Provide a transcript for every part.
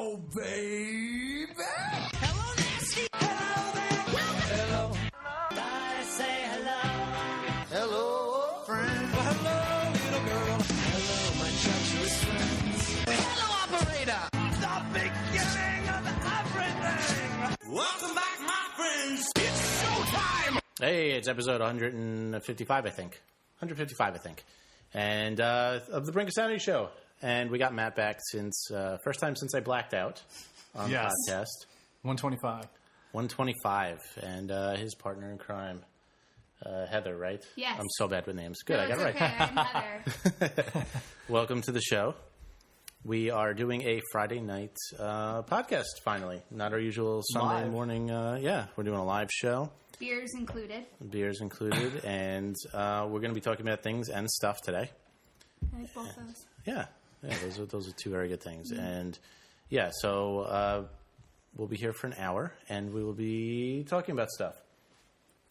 go, baby. Hello, Nasty. Hello there. Hello. I say hello. Hello, friend. Well, hello, little girl. Hello, my treacherous friends. Hello, operator. The beginning of everything. Welcome back, my friends. It's showtime. Hey, it's episode 155, I think. 155, I think. And of the Brink of Sanity show. And we got Matt back since first time since I blacked out on the podcast. 125. 125. And his partner in crime, Heather, right? Yes. I'm so bad with names. Good, No, I got it right. okay. I'm Heather. Welcome to the show. We are doing a Friday night podcast, finally. Not our usual Sunday Live. morning. We're doing a live show. Beers included. Beers included. And we're going to be talking about things and stuff today. I like both those. Yeah, those are two very good things. And, so we'll be here for an hour, and we will be talking about stuff.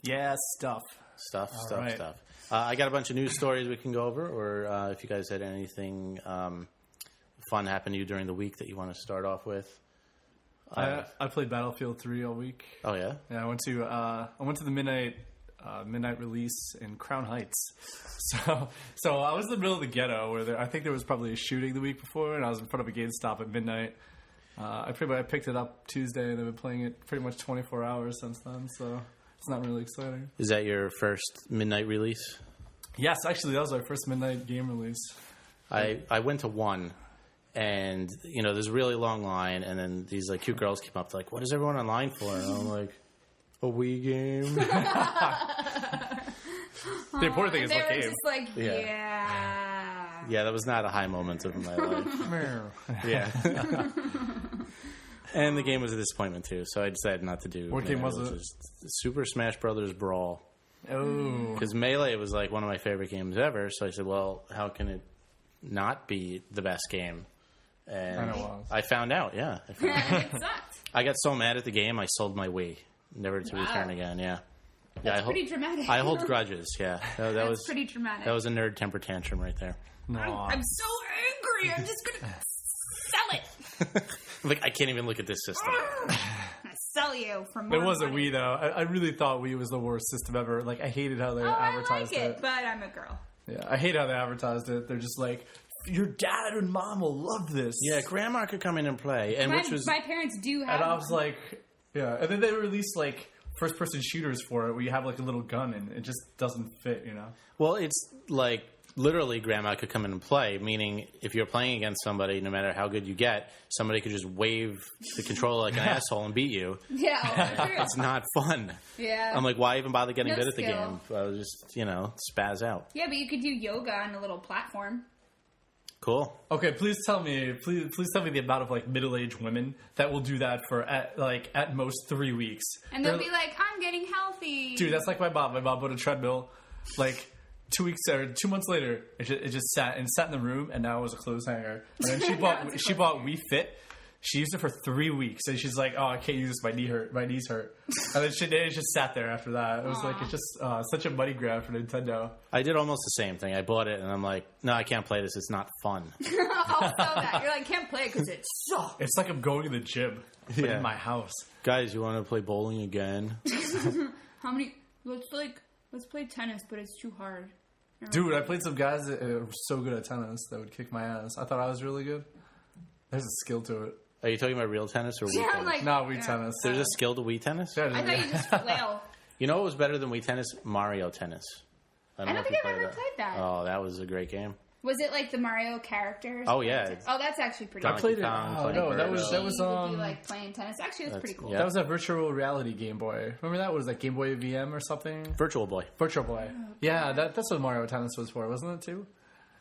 Yeah, stuff. Stuff. right. I got a bunch of news stories we can go over, or if you guys had anything fun happen to you during the week that you want to start off with. I played Battlefield 3 all week. Oh, yeah? Yeah, I went to the midnight release in Crown Heights. So I was in the middle of the ghetto where I think there was probably a shooting the week before, and I was in front of a GameStop at midnight. I picked it up Tuesday, and I've been playing it pretty much 24 hours since then. So it's not really exciting. Is that your first midnight release? Yes, actually, that was our first midnight game release. I went to one, and there's a really long line, and then these cute girls came up, like, "What is everyone online for?" And I'm like, "A Wii game." The important thing is They what were game. just like, yeah. Yeah, that was not a high moment of my life. Yeah. And the game was a disappointment, too, so I decided not to do What game was it? Super Smash Brothers Brawl. Oh. Because Melee was one of my favorite games ever, so I said, well, how can it not be the best game? And it was. I found out, yeah. It sucked. I got so mad at the game, I sold my Wii. Never to return again, yeah. That's pretty dramatic. I hold grudges, yeah. That was pretty dramatic. That was a nerd temper tantrum right there. No. I'm so angry. I'm just going to sell it. I can't even look at this system. I'm going to sell you for more It wasn't money. Wii, though. I really thought Wii was the worst system ever. I hated how they Oh, I advertised like it, but I'm a girl. Yeah, I hate how they advertised it. They're just like, your dad and mom will love this. Yeah, grandma could come in and play. And My parents do have And I was like, yeah. And then they released, first-person shooters for it where you have, a little gun and it just doesn't fit, Well, it's literally grandma could come in and play, meaning if you're playing against somebody, no matter how good you get, somebody could just wave the controller like an asshole and beat you. Yeah, It's not fun. yeah. I'm like, why even bother getting No good at the skill. game? I was just, spaz out. Yeah, but you could do yoga on a little platform. Cool. Okay, please tell me the amount of, middle-aged women that will do that for, at most 3 weeks. And they'll be like, I'm getting healthy. Dude, that's like my mom. My mom bought a treadmill, 2 weeks or 2 months later, it just sat in the room, and now it was a clothes hanger. And then she bought Wii Fit. She used it for 3 weeks, and she's like, "Oh, I can't use this. My knees hurt." And then it just sat there after that. It was it's just such a money grab for Nintendo. I did almost the same thing. I bought it, and I'm like, no, I can't play this. It's not fun. I'll sell that. You're like, can't play it because it sucks. It's like I'm going to the gym, but Yeah. in my house. Guys, you want to play bowling again? How many? Let's play tennis, but it's too hard. Dude, I played some guys that were so good at tennis that would kick my ass. I thought I was really good. There's a skill to it. Are you talking about real tennis or Wii Yeah, tennis? No, Wii tennis. There's a skill to Wii tennis? Yeah, I thought you just flail. You know what was better than Wii tennis? Mario Tennis. I know don't if think you I've ever that. played that. Oh, that was a great game. Was it like the Mario characters? Oh, yeah. Oh, that's actually pretty I cool. played it. Kong, Oh, Flappy no, that Bird. was Would you like playing tennis? Actually, it was pretty cool. yeah. That was a virtual reality Game Boy. Remember that? Was that Game Boy VM or something? Virtual Boy. Virtual Boy. Yeah, that's what Mario Tennis was for, wasn't it too?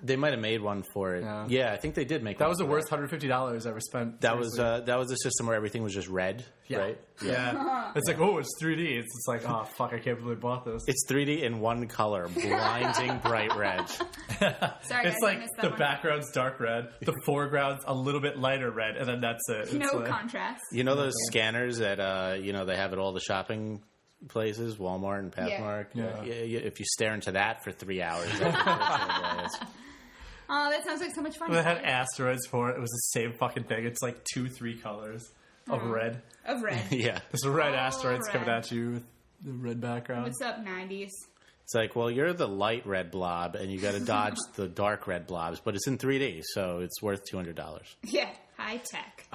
They might have made one for it. Yeah. Yeah, I think they did make That one was the for worst $150 ever spent. That was seriously. a system where everything was just red, Yeah. right? Yeah. It's like, oh, it's 3D. It's like, oh, fuck, I can't believe I bought this. It's 3D in one color, blinding bright red. Sorry, It's guys, I like missed that the one. background's dark red, the foreground's a little bit lighter red, and then that's it. No It's like, contrast. You know those scanners that they have at all the shopping places, Walmart and Pathmark? Yeah. If you stare into that for 3 hours, that's virtual boy. Oh, that sounds like so much fun. They had asteroids for it. It was the same fucking thing. It's like 2-3 colors of red. Of red. Yeah. There's red Oh, asteroids red. coming at you with the red background. What's up, 90s? It's like, well, you're the light red blob, and you got to dodge the dark red blobs, but it's in 3D, so it's worth $200. Yeah, high tech.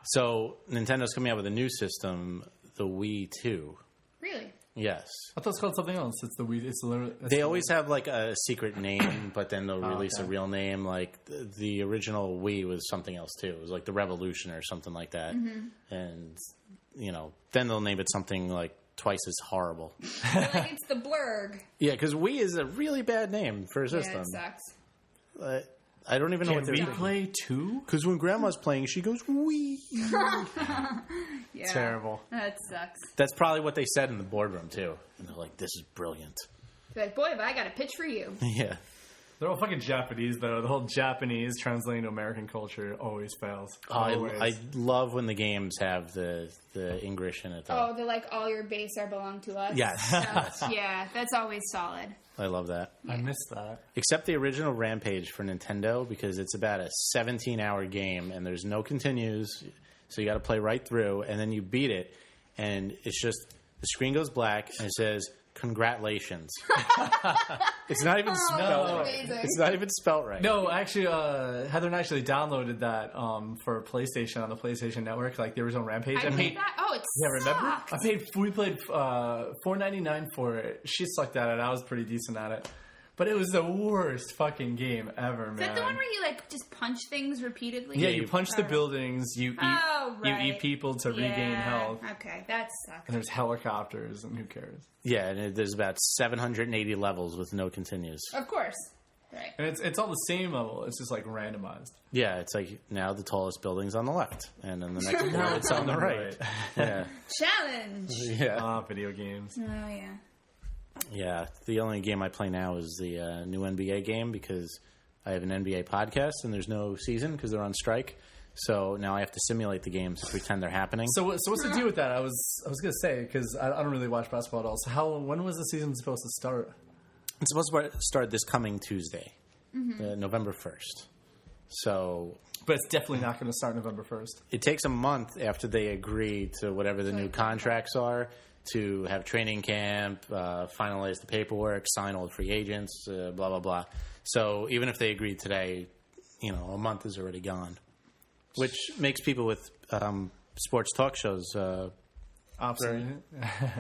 So Nintendo's coming out with a new system, the Wii 2. Really? Yes. I thought it's called something else. It's the Wii. It's literally. They always have like a secret name, but then they'll release okay. a real name. Like the original Wii was something else too. It was like the Revolution or something like that. And then they'll name it something like twice as horrible. Like it's the Blurg. Yeah, because Wii is a really bad name for a system. Yeah, it sucks. I don't even know what Can they're we play 2? Because when Grandma's playing, she goes Wii. Yeah. Terrible. That sucks. That's probably what they said in the boardroom too. And they're like, "This is brilliant." They're like, boy, have I got a pitch for you. Yeah. They're all fucking Japanese, though. The whole Japanese translating to American culture always fails. I Always. love when the games have the English in it, though. Oh, they're like, all your base are belong to us. Yes. Yeah, that's always solid. I love that. I missed that. Except the original Rampage for Nintendo, because it's about a 17-hour game, and there's no continues, so you got to play right through, and then you beat it, and it's just, the screen goes black, and it says, "Congratulations." It's not even spelled right. amazing. It's not even spelled right. No, actually, Heather actually downloaded that for PlayStation on the PlayStation Network, like the original Rampage. I played that. Oh, it Yeah, remember? sucked. We played $4.99 for it. She sucked at it. I was pretty decent at it. But it was the worst fucking game ever, man. Is that the one where you like just punch things repeatedly? Yeah, you punch the buildings, you eat Oh, you right. eat people to regain health. Okay, that sucks. And there's helicopters, and who cares? Yeah, and there's about 780 levels with no continues. Of course. Right. And it's all the same level. It's just like randomized. Yeah, it's like now the tallest building's on the left, and then the next one it's on the right. Yeah. Challenge. Yeah. Video games. Oh, yeah. Yeah, the only game I play now is the new NBA game because I have an NBA podcast and there's no season because they're on strike. So now I have to simulate the games to pretend they're happening. So what's the deal with that? I was gonna say because I don't really watch basketball at all. So when was the season supposed to start? It's supposed to start this coming Tuesday, November 1st. So, But it's definitely not going to start November 1st. it takes a month after they agree to whatever the new contracts are to have training camp, finalize the paperwork, sign all the free agents, blah, blah, blah. So even if they agree today, a month is already gone, which makes people with sports talk shows, Obsolete.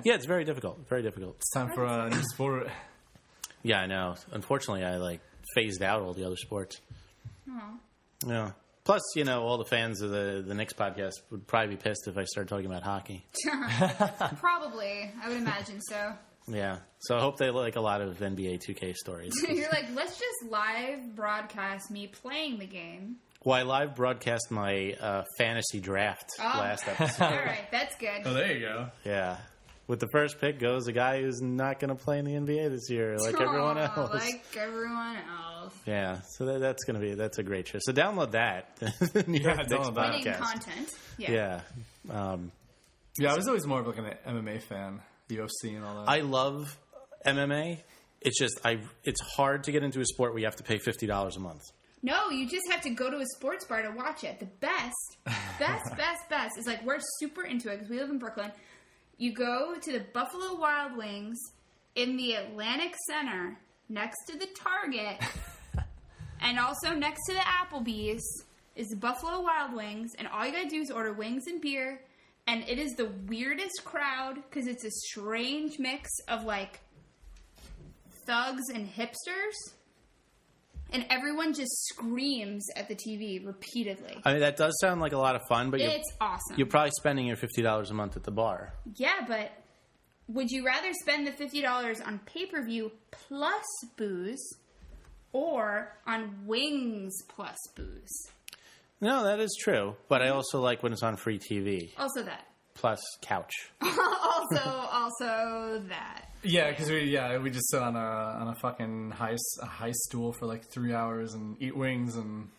yeah, it's very difficult, very difficult. It's time for a new sport. Yeah, I know. Unfortunately, I phased out all the other sports. Yeah. Plus, all the fans of the Knicks podcast would probably be pissed if I started talking about hockey. Probably. I would imagine so. Yeah. So I hope they like a lot of NBA 2K stories. You're like, let's just live broadcast me playing the game. Well, I live broadcast my fantasy draft last episode. All right, that's good. Oh, there you go. Yeah. With the first pick goes a guy who's not going to play in the NBA this year, like everyone else. Like everyone else. Yeah. So that's a great show. So download that. New Yeah, York Knicks download that. Winning podcast. content. Yeah. Yeah, I was always more of like an MMA fan, UFC and all that. I love MMA. It's just it's hard to get into a sport where you have to pay $50 a month. No, you just have to go to a sports bar to watch it. The best is like we're super into it because we live in Brooklyn. You go to the Buffalo Wild Wings in the Atlantic Center next to the Target and also next to the Applebee's is the Buffalo Wild Wings, and all you gotta do is order wings and beer, and it is the weirdest crowd because it's a strange mix of like thugs and hipsters. And everyone just screams at the TV repeatedly. I mean, that does sound like a lot of fun, but It's awesome. you're probably spending your $50 a month at the bar. Yeah, but would you rather spend the $50 on pay-per-view plus booze or on wings plus booze? No, that is true. But I also like when it's on free TV. Also that. Plus couch. also that. Yeah, because we just sit on a fucking high stool for like 3 hours and eat wings, and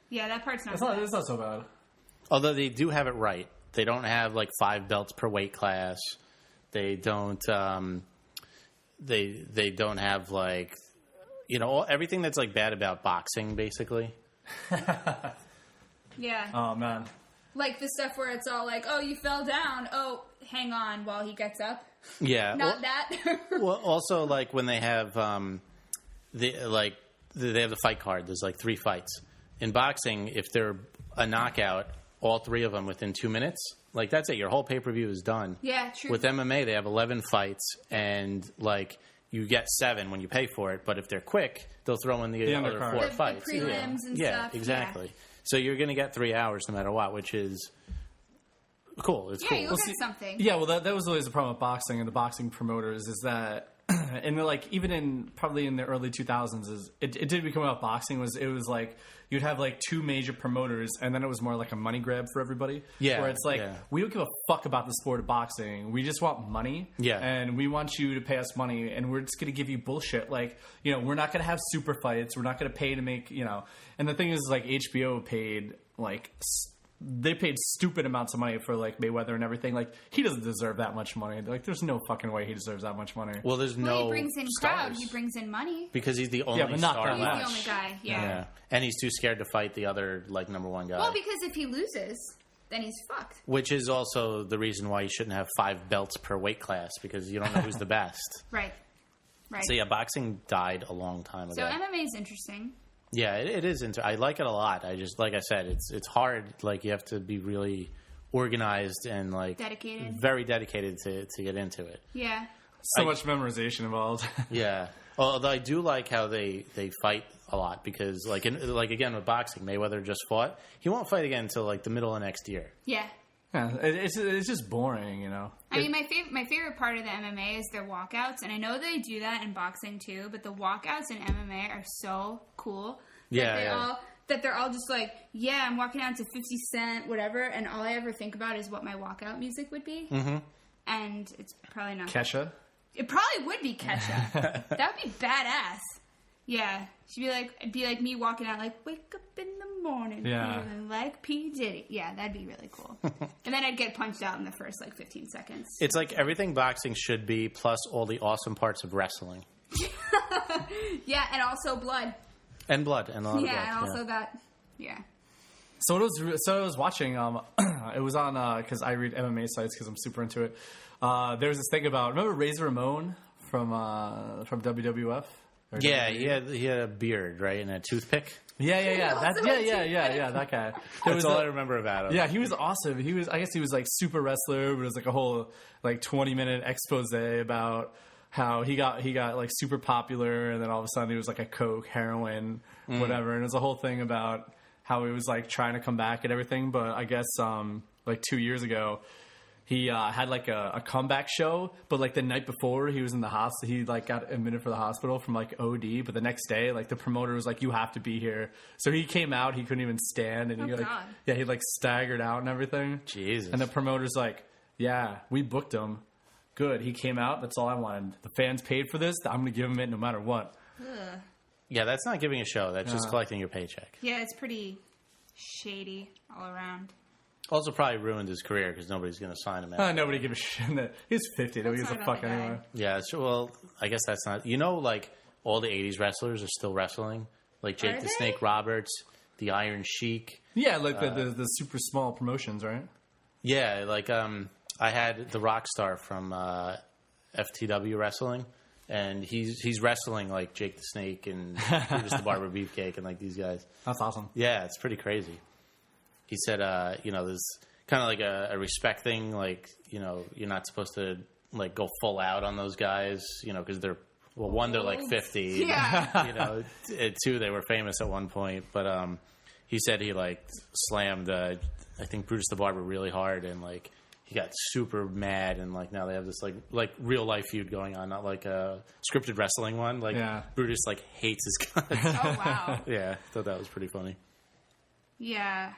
Yeah, that part's not it's bad. not so bad. Although they do have it right. They don't have like 5 belts per weight class. They don't they don't have like everything that's like bad about boxing, basically. Yeah. Oh man. Like the stuff where it's all like, oh, you fell down. Oh, hang on while he gets up. Yeah. Not that. Well, also like when they have they have the fight card. There's like 3 fights in boxing. If they're a knockout, all 3 of them within 2 minutes. Like that's it. Your whole pay-per-view is done. Yeah, true. With MMA, they have 11 fights, and like you get 7 when you pay for it. But if they're quick, they'll throw in the other undercard. 4 the fights. prelims and yeah, stuff. exactly. So you're going to get 3 hours no matter what, which is cool. It's cool. You look at something. Yeah, well, that was always the problem with boxing and the boxing promoters is that, and like even probably in the early 2000s, it did become about boxing. It was like you'd have like 2 major promoters, and then it was more like a money grab for everybody. Yeah, where it's like we don't give a fuck about the sport of boxing. We just want money. Yeah, and we want you to pay us money, and we're just going to give you bullshit. Like we're not going to have super fights. We're not going to pay to make And the thing is, like HBO paid like. They paid stupid amounts of money for like Mayweather and everything. Like he doesn't deserve that much money. Like there's no fucking way he deserves that much money. Well, there's no. He brings in stars. crowd. He brings in money because he's the only but not star. that He's much. the only guy. Yeah. And he's too scared to fight the other like number 1 guy. Well, because if he loses, then he's fucked. Which is also the reason why you shouldn't have 5 belts per weight class because you don't know who's the best. Right. So yeah, boxing died a long time ago. So MMA is interesting. Yeah, it is. I like it a lot. I just, like I said, it's hard. Like you have to be really organized and like Dedicated. very dedicated to get into it. Yeah. So much memorization involved. Yeah. Although I do like how they fight a lot because like again with boxing, Mayweather just fought. He won't fight again until like the middle of next year. Yeah. Yeah, it's just boring, I mean, my favorite part of the MMA is their walkouts, and I know they do that in boxing too. But the walkouts in MMA are so cool. That they're all just like, yeah, I'm walking out to 50 Cent, whatever, and all I ever think about is what my walkout music would be. Mm-hmm. And it's probably not. Kesha? It probably would be Kesha. That would be badass. Yeah. It'd be like me walking out like, wake up in the morning feeling like P. Diddy. Yeah, that'd be really cool. And then I'd get punched out in the first like 15 seconds. It's like everything boxing should be plus all the awesome parts of wrestling. Yeah, and also blood. And blood. And a lot of blood. Yeah, and also that. Yeah. So I was watching. It was on because I read MMA sites because I'm super into it. There was this thing about remember Razor Ramon from WWF. Yeah, he had a beard, right, and a toothpick. Yeah. That guy. That's all I remember about him. Yeah, he was awesome. I guess he was like super wrestler, but it was like a whole like 20-minute expose about how he got like super popular, and then all of a sudden he was like a coke, heroin, whatever, and it was a whole thing about how he was like trying to come back and everything. But I guess like 2 years ago, he had like a comeback show, but like the night before he was in the hospital, he like got admitted for the hospital from like OD. But the next day, like the promoter was like, "You have to be here." So he came out. He couldn't even stand, and he like staggered out and everything. Jesus. And the promoter's like, "Yeah, we booked him. Good. He came out. That's all I wanted. The fans paid for this. I'm going to give him it no matter what." Ugh. Yeah, that's not giving a show. That's just collecting your paycheck. Yeah, it's pretty shady all around. Also, probably ruined his career because nobody's going to sign him out. Nobody gives a shit. He's 50. Nobody gives a fuck anyway. Yeah, well, I guess that's not... like, all the 80s wrestlers are still wrestling. Like Jake the Snake Roberts, the Iron Sheik. Yeah, like the super small promotions, right? Yeah, like I had the Rockstar from FTW Wrestling, and he's wrestling like Jake the Snake and Brutus the Barber Beefcake and like these guys. That's awesome. Yeah, it's pretty crazy. He said, there's kind of like a respect thing. Like, you're not supposed to like go full out on those guys, because they're, well, one, they're like 50. Yeah. Two, they were famous at one point. But he said he like slammed, I think, Brutus the Barber really hard, and like he got super mad, and like now they have this like real life feud going on, not like a scripted wrestling one. Like Brutus like hates his guys. Oh wow. Yeah, I thought that was pretty funny. Yeah.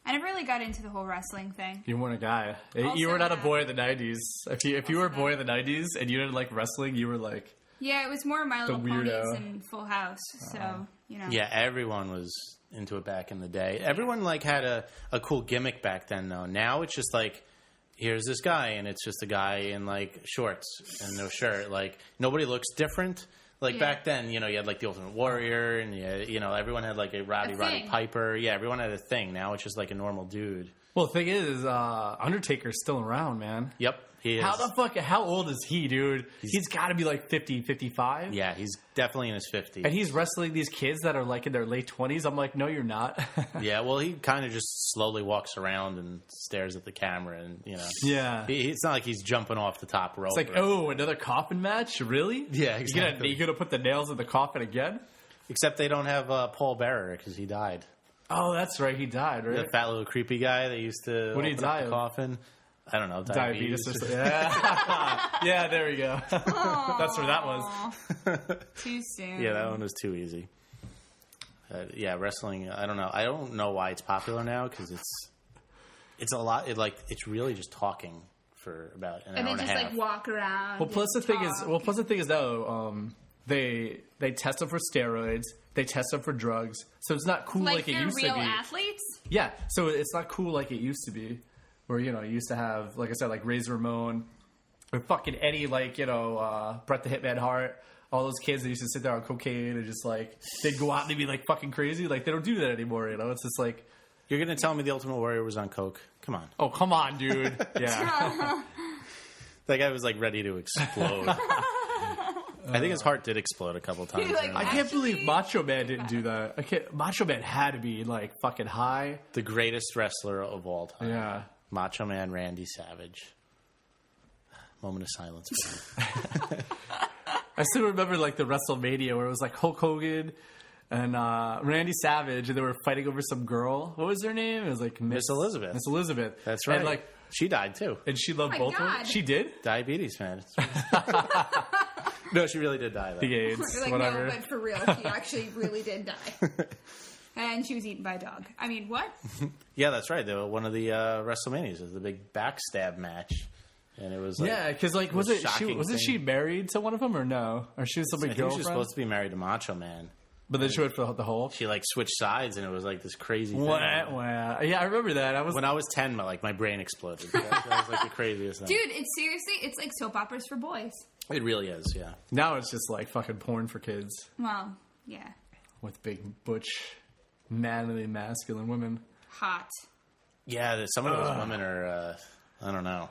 I never really got into the whole wrestling thing. You weren't a guy. Also, you were not a boy in the 90s. If you were a boy in the 90s and you didn't like wrestling, you were like... Yeah, it was more My Little weirdo. Ponies and Full House, so, Yeah, everyone was into it back in the day. Everyone like had a cool gimmick back then, though. Now it's just like, here's this guy, and it's just a guy in like shorts and no shirt. Like, nobody looks different. Like back then, you had like the Ultimate Warrior, and everyone had like a Roddy Piper. Yeah, everyone had a thing. Now it's just like a normal dude. Well, the thing is, Undertaker's still around, man. Yep, he is. How old is he, dude? He's got to be like 50, 55. Yeah, he's definitely in his 50s. And he's wrestling these kids that are like in their late 20s. I'm like, no, you're not. Yeah, well, he kind of just slowly walks around and stares at the camera, and Yeah. It's not like he's jumping off the top rope. It's like, oh, another coffin match? Really? Yeah, exactly. You gonna put the nails in the coffin again? Except they don't have Paul Bearer because he died. Oh, that's right. He died, right? The fat little creepy guy that used to What did he die the of? coffin. I don't know. Diabetes. or something. Yeah. Yeah, there we go. That's where that was. Too soon. Yeah, that one was too easy. Yeah, wrestling. I don't know. I don't know why it's popular now because it's a lot. It's really just talking for about an hour and a half. And then just like walk around. Well, plus the thing is though, they test them for steroids. They test them for drugs. So it's not cool like it used to be. Like they're real athletes? Yeah. So it's not cool like it used to be. Where, you used to have, like I said, like Razor Ramon or fucking Eddie, like, Bret the Hitman Hart. All those kids that used to sit there on cocaine and just like, they'd go out and they'd be like fucking crazy. Like, they don't do that anymore, It's just like. You're going to tell me the Ultimate Warrior was on coke? Come on. Oh, come on, dude. Yeah. That guy was like ready to explode. I think his heart did explode a couple times. I can't believe Macho Man didn't do that. Macho Man had to be like fucking high. The greatest wrestler of all time. Yeah. Macho Man Randy Savage. Moment of silence for him. I still remember like the WrestleMania where it was like Hulk Hogan and Randy Savage, and they were fighting over some girl. What was her name? It was like Miss Elizabeth. Miss Elizabeth. That's right. And like she died too. And she loved both of them. She did? Diabetes, man. No, she really did die, though. The AIDS, like, whatever. No, but for real, she actually really did die. And she was eaten by a dog. I mean, what? Yeah, that's right. They were one of the WrestleManias. It was the big backstab match. And it was like... Yeah, because like, wasn't she married to one of them or no? Or she was somebody's girlfriend? She was supposed to be married to Macho Man. But then she went for the whole... She like switched sides and it was like this crazy thing. Wow. Yeah, I remember that. When I was 10, my brain exploded. That was like the craziest thing. Dude, it's like soap operas for boys. It really is, yeah. Now it's just like fucking porn for kids. Well, yeah. With big, butch, manly, masculine women. Hot. Yeah, some of those women are, I don't know.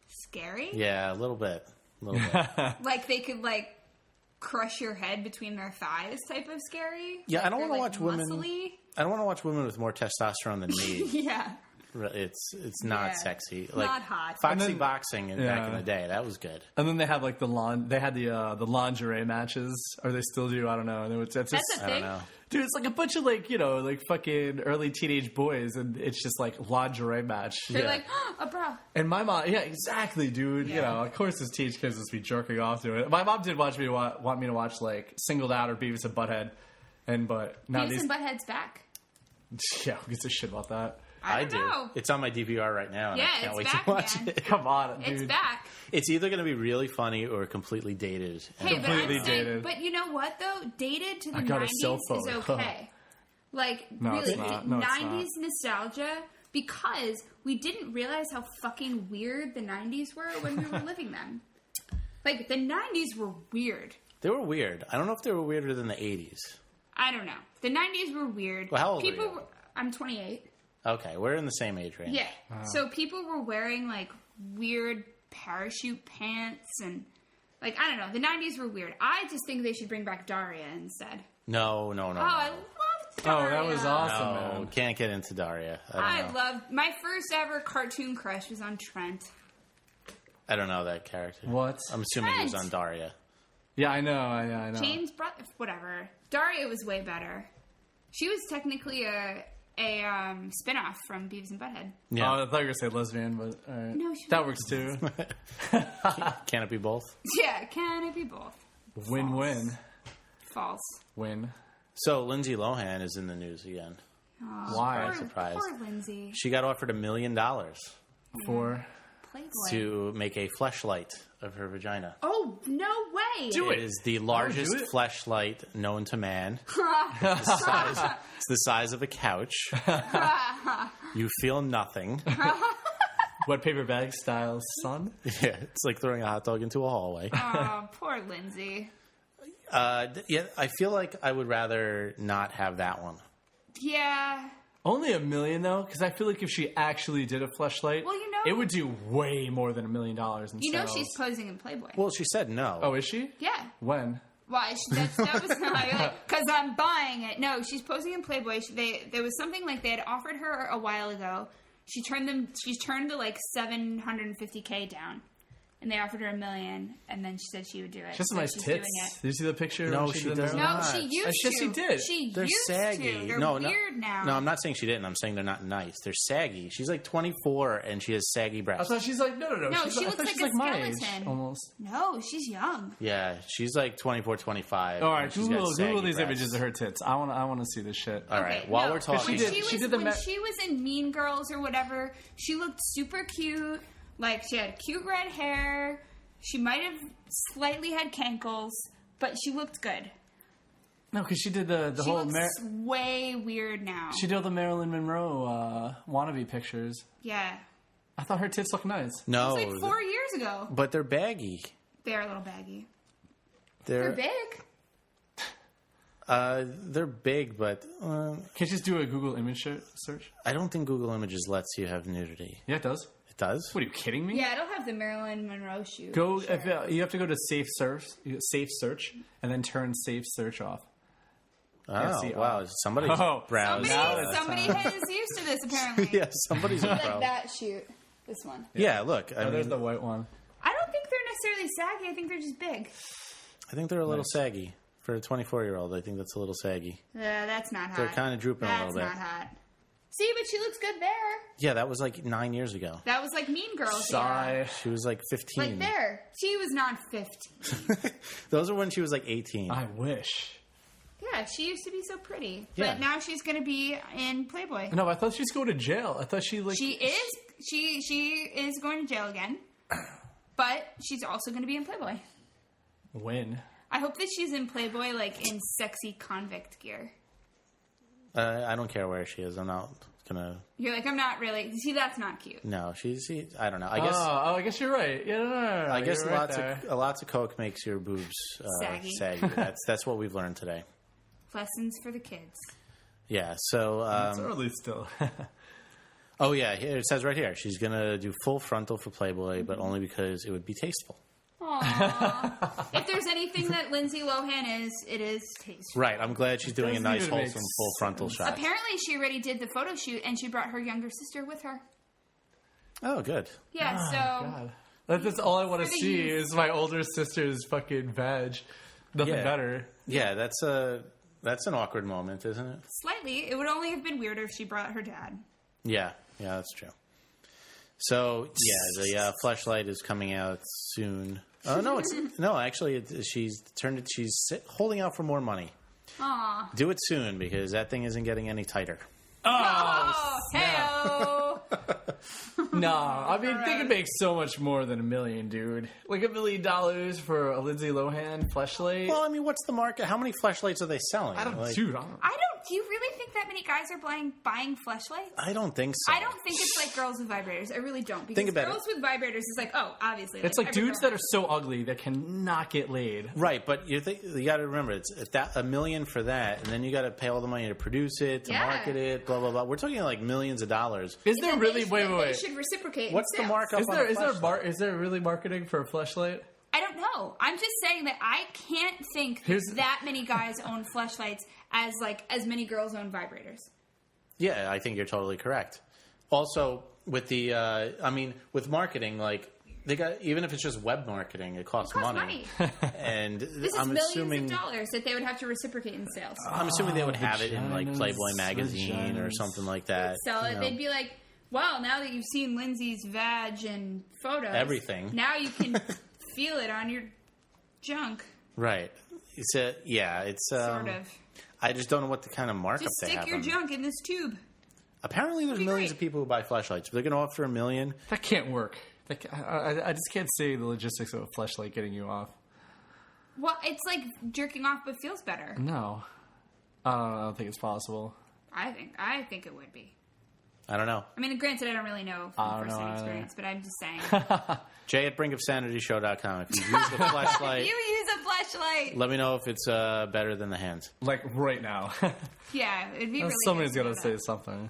Scary? Yeah, a little bit. Like they could like crush your head between their thighs type of scary? Yeah, like I don't want to watch women... muscly? I don't want to watch women with more testosterone than me. Yeah. It's not sexy. Like, not hot. Foxy boxing back in the day, that was good. And then they had like the lingerie matches, or they still do. I don't know. And that's a thing. I don't know. Dude, it's like a bunch of like fucking early teenage boys, and it's just like lingerie match. They're like, a bra. And my mom, yeah, exactly, dude. Yeah. Of course, this teenage kids just be jerking off to it. My mom did want me to watch like Singled Out or Beavis and Butthead, but now Beavis and Butthead's back. Yeah, who gives a shit about that? I do. It's on my DVR right now, and I can't wait to watch it. Come on, dude. It's back. It's either going to be really funny or completely dated. Hey, completely dated. But you know what, though? Dated to the got a 90s cell phone. is okay. Like, No, really, it's not. No, it's 90s nostalgia, because we didn't realize how fucking weird the 90s were when we were living them. Like, the 90s were weird. They were weird. I don't know if they were weirder than the 80s. I don't know. The 90s were weird. Well, how old are you? I'm 28. Okay, we're in the same age range. Yeah. So people were wearing, like, weird parachute pants and, like, I don't know. The 90s were weird. I just think they should bring back Daria instead. No. Oh, I loved Daria. Oh, that was awesome, No, man. can't get into Daria. I loved... My first ever cartoon crush was on Trent. I don't know that character. What? I'm assuming he was Trent. on Daria. Yeah, I know. I know. James... Whatever. Daria was way better. She was technically a spin-off from Beavis and Butthead. Yeah. Oh, I thought you were going to say lesbian, but all right. No, she that wasn't. works too. Can it be both? Yeah, can it be both? Win-win. False. Win. So Lindsay Lohan is in the news again. Oh, Why? Surprise. Poor Lindsay. She got offered $1 million For... Playboy. to make a fleshlight of her vagina. Oh, no way! It is the largest do it. fleshlight known to man. It's the size of a couch. You feel nothing. Wet paper bag style, son? Yeah, it's like throwing a hot dog into a hallway. Oh, poor Lindsay. Yeah, I feel like I would rather not have that one. Yeah. Only $1 million though, because I feel like if she actually did a Fleshlight, Well, you know- it would do way more than $1 million in You know sales. she's posing in Playboy. Well, she said no. Oh, is she? Yeah. When? Why? That was not because I'm buying it. No, she's posing in Playboy. There was something like they had offered her a while ago. She's turned the like $750K down, and they offered her $1 million, and then she said she would do it. She has some So nice she's tits. doing it. Did you see the picture? No, when she did does the- not. No, she used Yes, to. she did. She They're used saggy. to. They're no, weird now. No, I'm not saying she didn't. I'm saying they're not nice. They're saggy. She's like 24 and she has saggy I breasts. thought she's like, no. No, she's she I looks thought like she's a like my age, skeleton. almost. No, she's young. Yeah, she's like 24, 25. All right, and she's got Google saggy these breasts. images of her tits. I want to see this shit. All right, Okay, while no. we're talking, When she did the when she was in Mean Girls or whatever, she looked super cute. Like, she had cute red hair. She might have slightly had cankles, but she looked good. No, because she did the She whole. looks way weird now. She did all the Marilyn Monroe wannabe pictures. Yeah. I thought her tits looked nice. no, It was like 4 years ago. but they're baggy. They're a little baggy. They're They're big. they're big, but Can't you just do a Google image search? I don't think Google Images lets you have nudity. Yeah, it does. It does. What are you kidding me? Yeah, I don't have the Marilyn Monroe shoe. Go. Sure. If, you have to go to safe search, and then turn safe search off. Oh see, wow! Somebody's Oh. browsing. Somebody is used to this, apparently. Yeah, somebody's a Like pro. that shoot. This one. Yeah, look. I Oh, there's mean, the white one. I don't think they're necessarily saggy. I think they're just big. I think they're a little Nice. saggy for a 24-year-old. I think that's a little saggy. That's not hot. They're kind of drooping a That's little bit. not hot. See, but she looks good there. Yeah, that was like 9 years ago. That was like Mean Girls. Sigh. Yeah. She was like 15. Like there. She was not 15. Those are when she was like 18. I wish. Yeah, she used to be so pretty. Yeah. But now she's going to be in Playboy. No, I thought she's going to jail. I thought she like. She is going to jail again. But she's also going to be in Playboy. When? I hope that she's in Playboy like in sexy convict gear. I don't care where she is. I'm not gonna. You're like, I'm not really. See, that's not cute. No, she's. I don't know. I guess. I guess you're right. Yeah, no. I guess you're right lots of coke makes your boobs Saggy. That's what we've learned today. Lessons for the kids. Yeah. So. It's early still. Oh yeah. Here, it says right here she's gonna do full frontal for Playboy, but only because it would be tasteful. Aww. If there's anything that Lindsay Lohan is, it is tasteful. Right. I'm glad she's doing a doesn't nice, even make wholesome, full frontal shot. Apparently, she already did the photo shoot, and she brought her younger sister with her. Oh, good. Yeah, so God. That's all I want to For the see youth. is my older sister's fucking vag. Nothing Yeah. better. Yeah, that's an awkward moment, isn't it? slightly, it would only have been weirder if she brought her dad. Yeah, that's true. So yeah, the Fleshlight is coming out soon. Oh no, she's holding out for more money. Aw. Do it soon because that thing isn't getting any tighter. Oh, hey-o. No, I mean, they could make so much more than $1 million, dude. Like $1 million for a Lindsay Lohan Fleshlight. Well, I mean, what's the market? How many Fleshlights are they selling? I don't, Like, dude. I don't. Do you really think that many guys are buying Fleshlights? I don't think so. I don't think it's like girls with vibrators. I really don't. Because Think about girls with vibrators is like, oh, obviously. It's like every dudes girl that are so ugly that cannot get laid. Right, but you got to remember it's $1 million for that, and then you got to pay all the money to produce it, to Yeah. market it, blah blah blah. We're talking like millions of dollars. Is there Then really? they Wait. should reciprocate. in What's the sales. markup? Is there really marketing for a Fleshlight? I don't know. I'm just saying that I can't think that many guys own Fleshlights as many girls own vibrators. Yeah, I think you're totally correct. Also, with the, with marketing, like they got even if it's just web marketing, it costs money. And This is I'm millions assuming of dollars that they would have to reciprocate in sales. I'm assuming they would have it in like vaginas, Playboy magazine or vaginas. something like that. Sell it. you know. They'd be like, well, now that you've seen Lindsay's vag and photos, Everything. now you can feel it on your junk, Right. It's it's sort of. I just don't know what the kind of markup Just they stick have. your on them. junk in this tube. Apparently, there's be millions great. of people who buy Fleshlights. If they're going to offer $1 million, That can't work. I just can't say the logistics of a Fleshlight getting you off. Well, it's like jerking off, but feels better. No, I don't think it's possible. I think it would be. I don't know. I mean, granted, I don't really know from first-hand experience, but I'm just saying. Jay at brinkofsanityshow.com. If you use the fleshlight, You use a fleshlight. let me know if it's better than the hand. Like right now. Yeah, it'd be really Somebody's good got to know say that. something.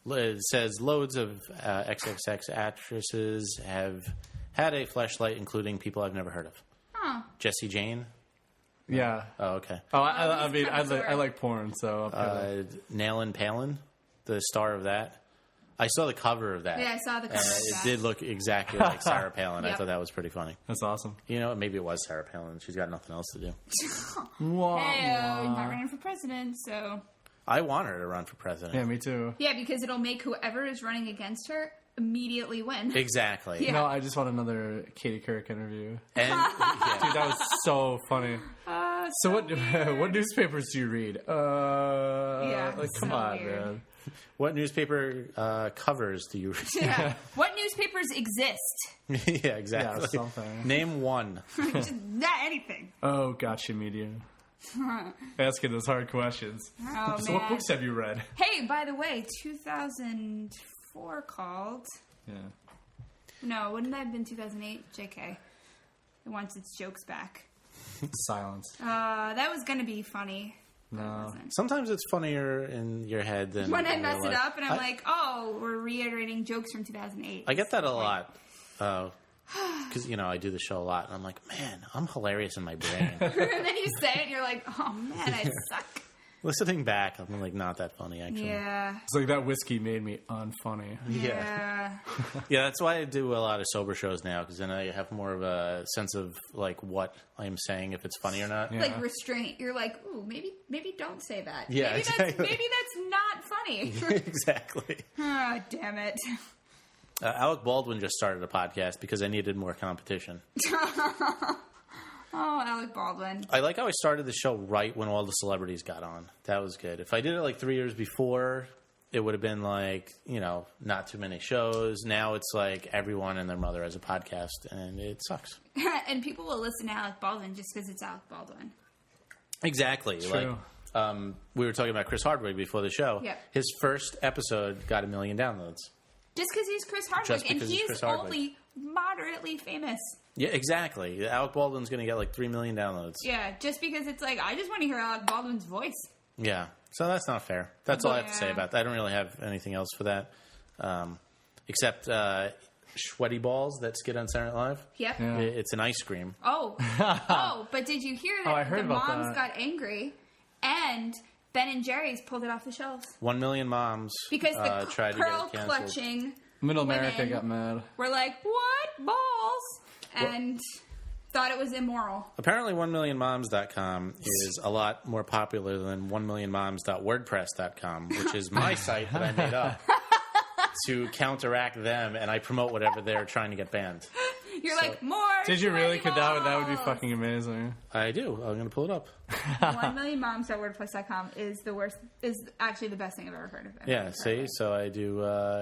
It says loads of XXX actresses have had a fleshlight, including people I've never heard of. Oh. Jessie Jane. Yeah. Oh, okay. Oh, I he's mean, connoisseur. Uh, I like porn, so. Nailin Palin, the star of that. I saw the cover of that. Yeah, I saw the cover of It that. did look exactly like Sarah Palin. I Yep. thought that was pretty funny. That's awesome. You know, maybe it was Sarah Palin. She's got nothing else to do. Hey, not running for president, so... I want her to run for president. Yeah, me too. Yeah, because it'll make whoever is running against her immediately win. Exactly. Yeah. No, I just want another Katie Couric interview. And yeah. Dude, that was so funny. So what weird. what newspapers do you read? Like, come so on, weird. man. What newspaper covers do you read? Yeah. What newspapers exist? Yeah, Yeah, exactly. something. Name one. Just not anything. Oh, gotcha, media. Asking those hard questions. Oh, So man. what books have you read? Hey, by the way, 2004 called... Yeah. No, wouldn't that have been 2008? JK. It wants its jokes back. Silence. That was going to be funny. No. Sometimes it's funnier in your head than When I in mess real it life. up and I'm like, oh, we're reiterating jokes from 2008. I get that a lot. Because, you know, I do the show a lot, and I'm like, man, I'm hilarious in my brain. And then you say it and you're like, oh man, I suck. Listening back, I'm like, not that funny, actually. Yeah. It's like that whiskey made me unfunny. Yeah. Yeah, that's why I do a lot of sober shows now, because then I have more of a sense of, like, what I'm saying, if it's funny or not. Yeah. Like restraint. You're like, ooh, maybe don't say that. Yeah, maybe exactly. maybe that's not funny. Exactly. Oh, damn it. Alec Baldwin just started a podcast because I needed more competition. Oh, Alec Baldwin. I like how I started the show right when all the celebrities got on. That was good. If I did it like 3 years before, it would have been like, you know, not too many shows. Now it's like everyone and their mother has a podcast, and it sucks. And people will listen to Alec Baldwin just because it's Alec Baldwin. Exactly. True. Like, we were talking about Chris Hardwick before the show. Yep. His first episode got 1 million downloads. Just because he's Chris Just Hardwick, and because he's he's Chris Hardwick. only moderately famous. Yeah, exactly. Alec Baldwin's going to get like 3 million downloads. Yeah, just because it's like, I just want to hear Alec Baldwin's voice. Yeah. So that's not fair. That's all I have to say Yeah. about that. I don't really have anything else for that. Except Sweaty Balls, that skit on Saturday Night Live. Yep. Yeah. It's an ice cream. Oh. But did you hear that Oh, I heard the about moms that. got angry and Ben and Jerry's pulled it off the shelves? 1 million moms Because the tried to pearl get it canceled. clutching Middle America women got mad. were like, what? Balls? And thought it was immoral. Apparently 1millionmoms.com is a lot more popular than 1millionmoms.wordpress.com, which is my site that I made up to counteract them, and I promote whatever they're trying to get banned. You're like, more. Did you really? Sweaty That would be balls. fucking amazing. I do. I'm going to pull it up. 1millionmoms.wordpress.com is the worst. Is actually the best thing I've ever heard of. Yeah, see? So I do,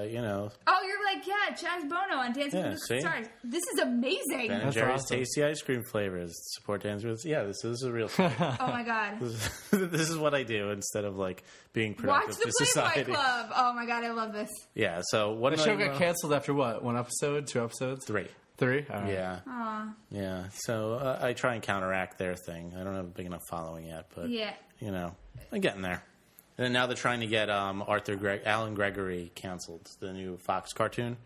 you know, Oh, you're like, yeah, Chaz Bono on Dancing Yeah, with the see? Stars. This is amazing. Ben and That's Jerry's awesome. tasty ice cream flavors. Support Dance with. Yeah, this is a real thing. Oh my god. This is what I do instead of like being Watch productive the to Playboy society. Club. Oh my god, I love this. Yeah, so what The show got canceled after what? 1 episode? 2 episodes? 3. 3? All right. Yeah. Yeah. So I try and counteract their thing. I don't have a big enough following yet, but Yeah. you know, I'm getting there. And then now they're trying to get Alan Gregory canceled, the new Fox cartoon.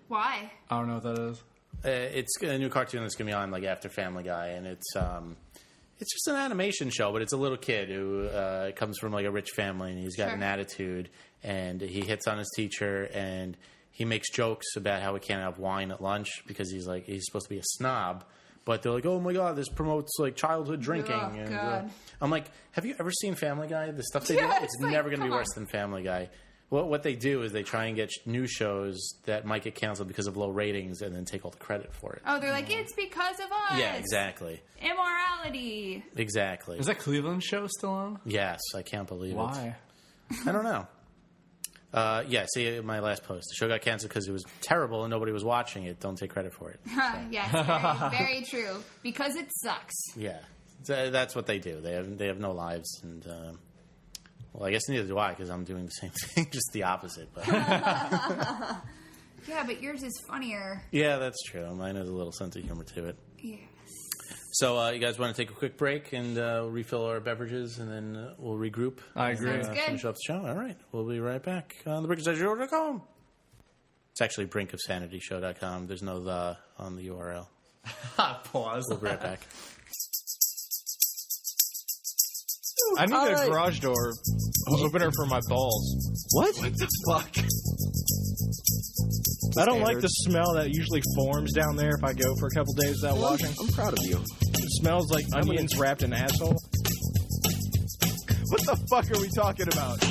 Why? I don't know what that is. It's a new cartoon that's going to be on like after Family Guy, and it's just an animation show, but it's a little kid who comes from like a rich family, and he's got Sure. an attitude, and he hits on his teacher, and he makes jokes about how he can't have wine at lunch because he's supposed to be a snob. But they're like, oh my god, this promotes like childhood drinking. Oh, and God. I'm like, have you ever seen Family Guy? The stuff they Yeah, do, it's it's like, never going to be come worse on. than Family Guy. What they do is they try and get new shows that might get canceled because of low ratings, and then take all the credit for it. Oh, they're like, it's because of us. Yeah, exactly. Immorality. Exactly. Is that Cleveland show still on? Yes, I can't believe Why? it. I don't know. Yeah, see my last post. The show got canceled because it was terrible and nobody was watching it. Don't take credit for it. Yes, very, very true. Because it sucks. Yeah, that's what they do. They have no lives, and Well, I guess neither do I because I'm doing the same thing, just the opposite. But Yeah, but yours is funnier. yeah, that's true. Mine has a little sense of humor to it. Yes. So you guys want to take a quick break and refill our beverages, and then we'll regroup? I agree. Sounds good. Finish up the show. All right. We'll be right back on thebrinkofsanityshow.com. It's actually brinkofsanityshow.com. There's no the on the URL. Pause. We'll be right back. I need a garage door opener for my balls. What? What the fuck? I don't like the smell that usually forms down there if I go for a couple days without washing. I'm proud of you. It smells like onions wrapped in asshole. What the fuck are we talking about?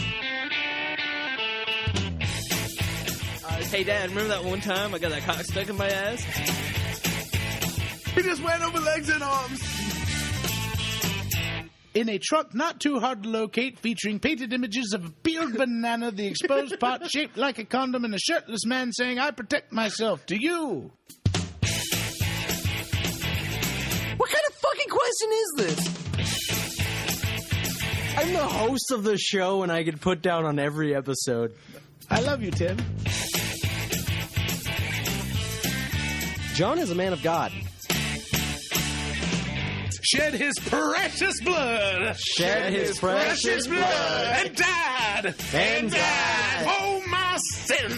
Hey, Dad, remember that one time I got that cock stuck in my ass? He just went over legs and arms. In a truck not too hard to locate, featuring painted images of a peeled banana, the exposed pot shaped like a condom, and a shirtless man saying, "I protect myself." To you. What kind of fucking question is this? I'm the host of the show, and I get put down on every episode. I love you, Tim. John is a man of God. Shed his precious blood. Shed his precious blood. And died. And died. Oh, my sin.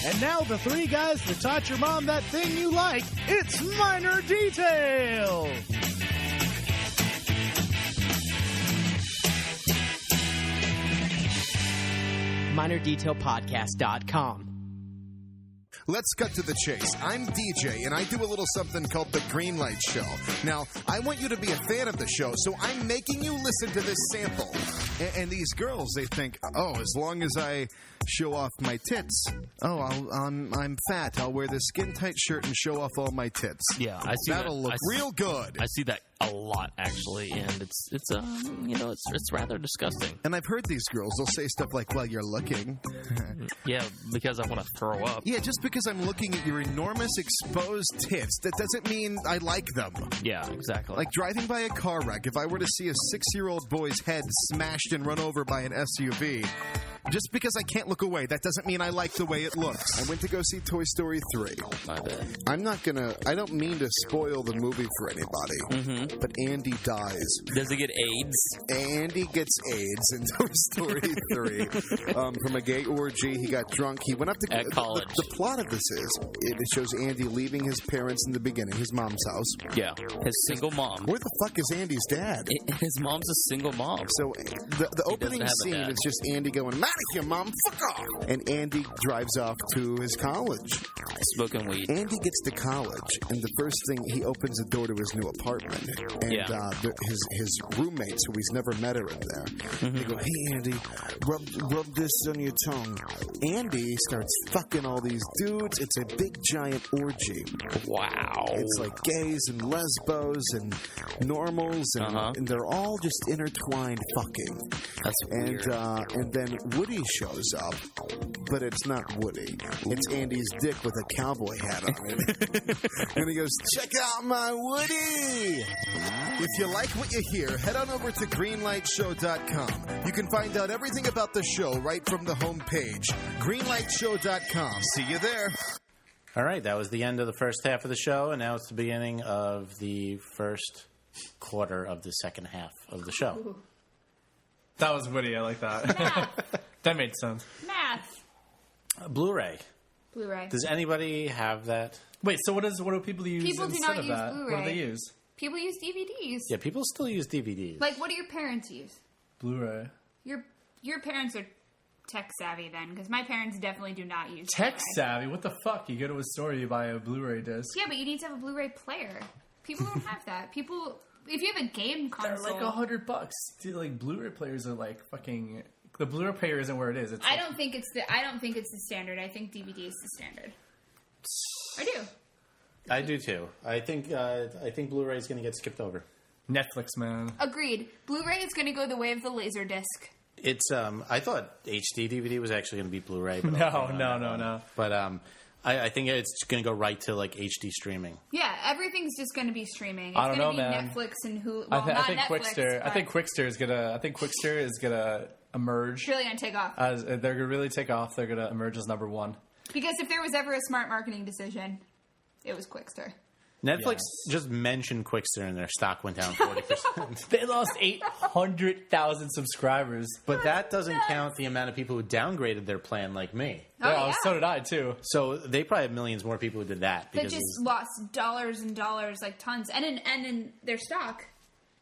And now the three guys that taught your mom that thing you like. It's Minor Detail. MinorDetailPodcast.com. Let's cut to the chase. I'm DJ, and I do a little something called the Greenlight Show. Now, I want you to be a fan of the show, so I'm making you listen to this sample. And these girls, they think, oh, as long as I show off my tits, I'm fat. I'll wear this skin-tight shirt and show off all my tits. Yeah, I see That'll look real good. I see that a lot, actually, and it's rather disgusting. And I've heard these girls, they'll say stuff like, well, you're looking. Yeah, because I want to throw up. Yeah, just because I'm looking at your enormous exposed tits, that doesn't mean I like them. Yeah, exactly. Like driving by a car wreck, if I were to see a 6-year-old boy's head smashed and run over by an SUV, just because I can't look away, that doesn't mean I like the way it looks. I went to go see Toy Story 3. My bad. I don't mean to spoil the movie for anybody, but Andy dies. Does he get AIDS? Andy gets AIDS in Toy Story 3 from a gay orgy. He got drunk. He went up to at college. The plot of this is it shows Andy leaving his parents in the beginning, his mom's house. Yeah, his single mom. Where the fuck is Andy's dad? His mom's a single mom. So the opening scene is just Andy going, "Mad at you, Mom, fuck off!" And Andy drives off to his college. Smoking weed. Andy gets to college, and the first thing, he opens the door to his new apartment. And his roommates, who he's never met, are in there. They go, "Hey, Andy, rub this on your tongue." Andy starts fucking all these dudes. It's a big, giant orgy. Wow. It's like gays and lesbos and normals, and they're all just intertwined fucking. That's weird. And then Woody shows up, but it's not Woody. It's Andy's dick with a cowboy hat on it. And he goes, "Check out my Woody!" If you like what you hear, head on over to greenlightshow.com. You can find out everything about the show right from the homepage. greenlightshow.com. See you there. All right, that was the end of the first half of the show, and now it's the beginning of the first quarter of the second half of the show. That was witty. I like that. That made sense. Math. Blu-ray. Blu-ray. Does anybody have that? Wait, so what do people use People do instead not of use that? Blu-ray. What do they use? People use DVDs. Yeah, people still use DVDs. Like, what do your parents use? Blu-ray. Your parents are tech savvy then, because my parents definitely do not use Tech Blu-ray. savvy? What the fuck? You go to a store, you buy a Blu-ray disc. Yeah, but you need to have a Blu-ray player. People don't have that. People, if you have a game console, They're like $100. Dude, like Blu-ray players are like fucking. The Blu-ray player isn't where it is. It's I don't think it's the standard. I think DVD is the standard. I do. I do too. I think Blu-ray is going to get skipped over. Netflix, man. Agreed. Blu-ray is going to go the way of the Laserdisc. It's I thought HD DVD was actually going to be Bluray. But No. But I think it's going to go right to like HD streaming. Yeah, everything's just going to be streaming. It's I don't know, going to be man. Netflix and Hulu. I Well, think not Netflix. Quickster. I but think Quickster is gonna emerge. it's really going to take off. As they're gonna really take off. They're gonna emerge as number one. Because if there was ever a smart marketing decision, it was Quickster. Netflix just mentioned Quickster and their stock went down 40%. They lost 800,000 subscribers. But that doesn't count the amount of people who downgraded their plan like me. Oh, yeah. So did I too. So they probably have millions more people who did that. That Because just lost dollars and dollars, like tons. And in their stock.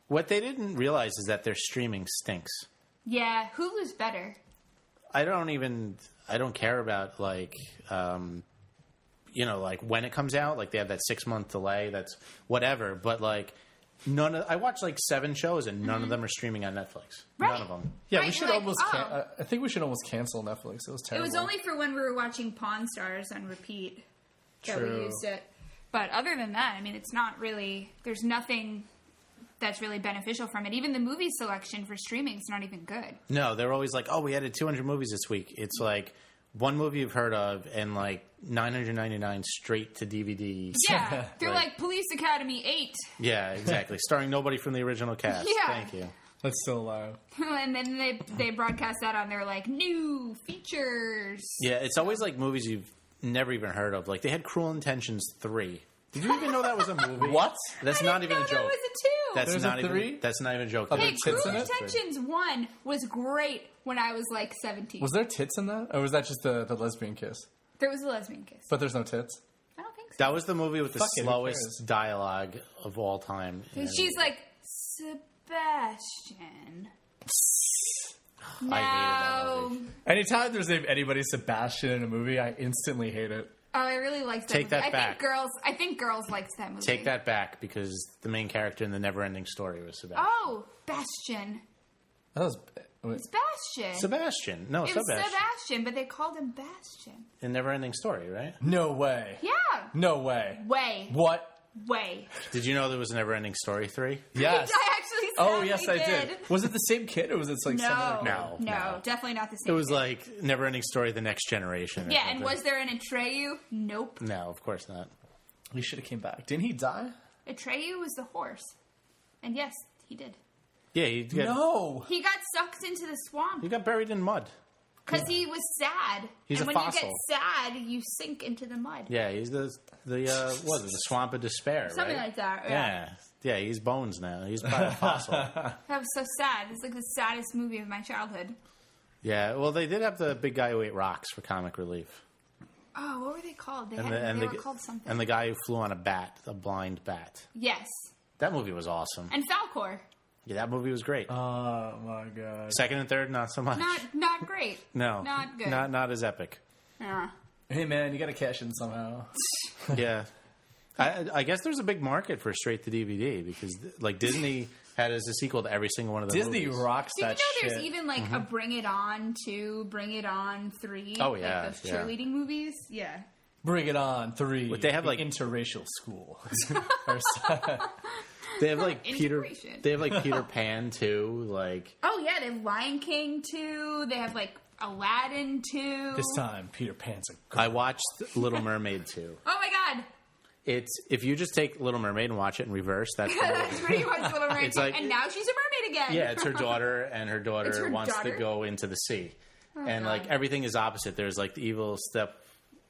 what they didn't realize is that their streaming stinks. Yeah, Hulu's better. I don't care about like, like when it comes out, like they have that 6-month delay. That's whatever. But like I watched like 7 shows and none of them are streaming on Netflix. Right. None of them. Yeah, Right, we should like, almost. oh. I think we should almost cancel Netflix. It was It terrible. was only for when we were watching Pawn Stars on repeat that we True. used it. But other than that, I mean, it's not really... There's nothing that's really beneficial from it. Even the movie selection for streaming is not even good. No, they're always like, oh, we added 200 movies this week. It's like one movie you've heard of and like $999 straight to DVD. Yeah, they're Right. like Police Academy 8. Yeah, exactly. Starring nobody from the original cast. Yeah. Thank you. That's still alive. And then they broadcast that on their like new features. Yeah, it's always like movies you've never even heard of. Like they had Cruel Intentions 3. Did you even know that was a movie? What? That's I not didn't even know a joke. That was a 2. That's There's not a 3? even. That's not even a joke. Are there Hey, tits Cruel in it? Intentions 1 was great when I was like 17. Was there tits in that, or was that just the lesbian kiss? There was a lesbian kiss. But there's no tits. I don't think so. That was the movie with the Fuck it, who slowest cares? dialogue of all time. And she's like, Sebastian. I hated that No. movie. Anytime there's anybody Sebastian in a movie, I instantly hate it. Oh, I really liked that Take movie. that back. I think girls liked that movie. Take that back because the main character in the Neverending Story was Sebastian. Oh, Bastion. That was. Wait, Bastion. Sebastian. No, It was Sebastian. Sebastian, but they called him Bastion. In Neverending Story, right? no way. Yeah. No way. Way. What? Way. Did you know there was a Neverending Story 3? Yes. I actually Oh, yes, I sadly did. Was it the same kid, or was it like some other No, No, no, no. definitely not the same. It was kid. like Neverending Story: The Next Generation. or Yeah, and something. was there an Atreyu? Nope. No, of course not. He should have came back. Didn't he die? Atreyu was the horse. And yes, he did. Yeah, he got, No. He got sucked into the swamp he got buried in mud. because he was sad. He's and a when fossil. you get sad, you sink into the mud. Yeah, he's the what is it, the Swamp of Despair, Something right? like that. Yeah. Yeah, he's bones now. He's probably a fossil. That was so sad. It's like the saddest movie of my childhood. Yeah, well, they did have the big guy who ate rocks for comic relief. Oh, what were they called? They, And they were called something. And the guy who flew on a blind bat. Yes. That movie was awesome. And Falcor. Yeah, that movie was great. Oh my god. Second and third, not so much. Not great. No, Not good. Not as epic. Yeah. Hey man, you gotta cash in somehow. Yeah, I guess there's a big market for straight to DVD because like Disney had as a sequel to every single one of the Disney movies. rocks Did you that know there's shit. even like a Bring It On 2, Bring It On 3? Oh, yeah, Like those yeah. cheerleading movies? Yeah. Bring it on 3. But they have, the like- interracial school. They have like Peter. Integration. They have like Peter Pan too. Like Oh, yeah. They have Lion King 2. They have like Aladdin 2. This time, Peter Pan's a good. I watched Little Mermaid too. Oh, my God. It's if you just take Little Mermaid and watch it in reverse. That's the movie. That's pretty much Little Mermaid. It's like- and now she's a mermaid again. Yeah, it's her daughter, and her It's daughter her wants daughter? to go into the sea, and God. like everything is opposite. There's like the evil step,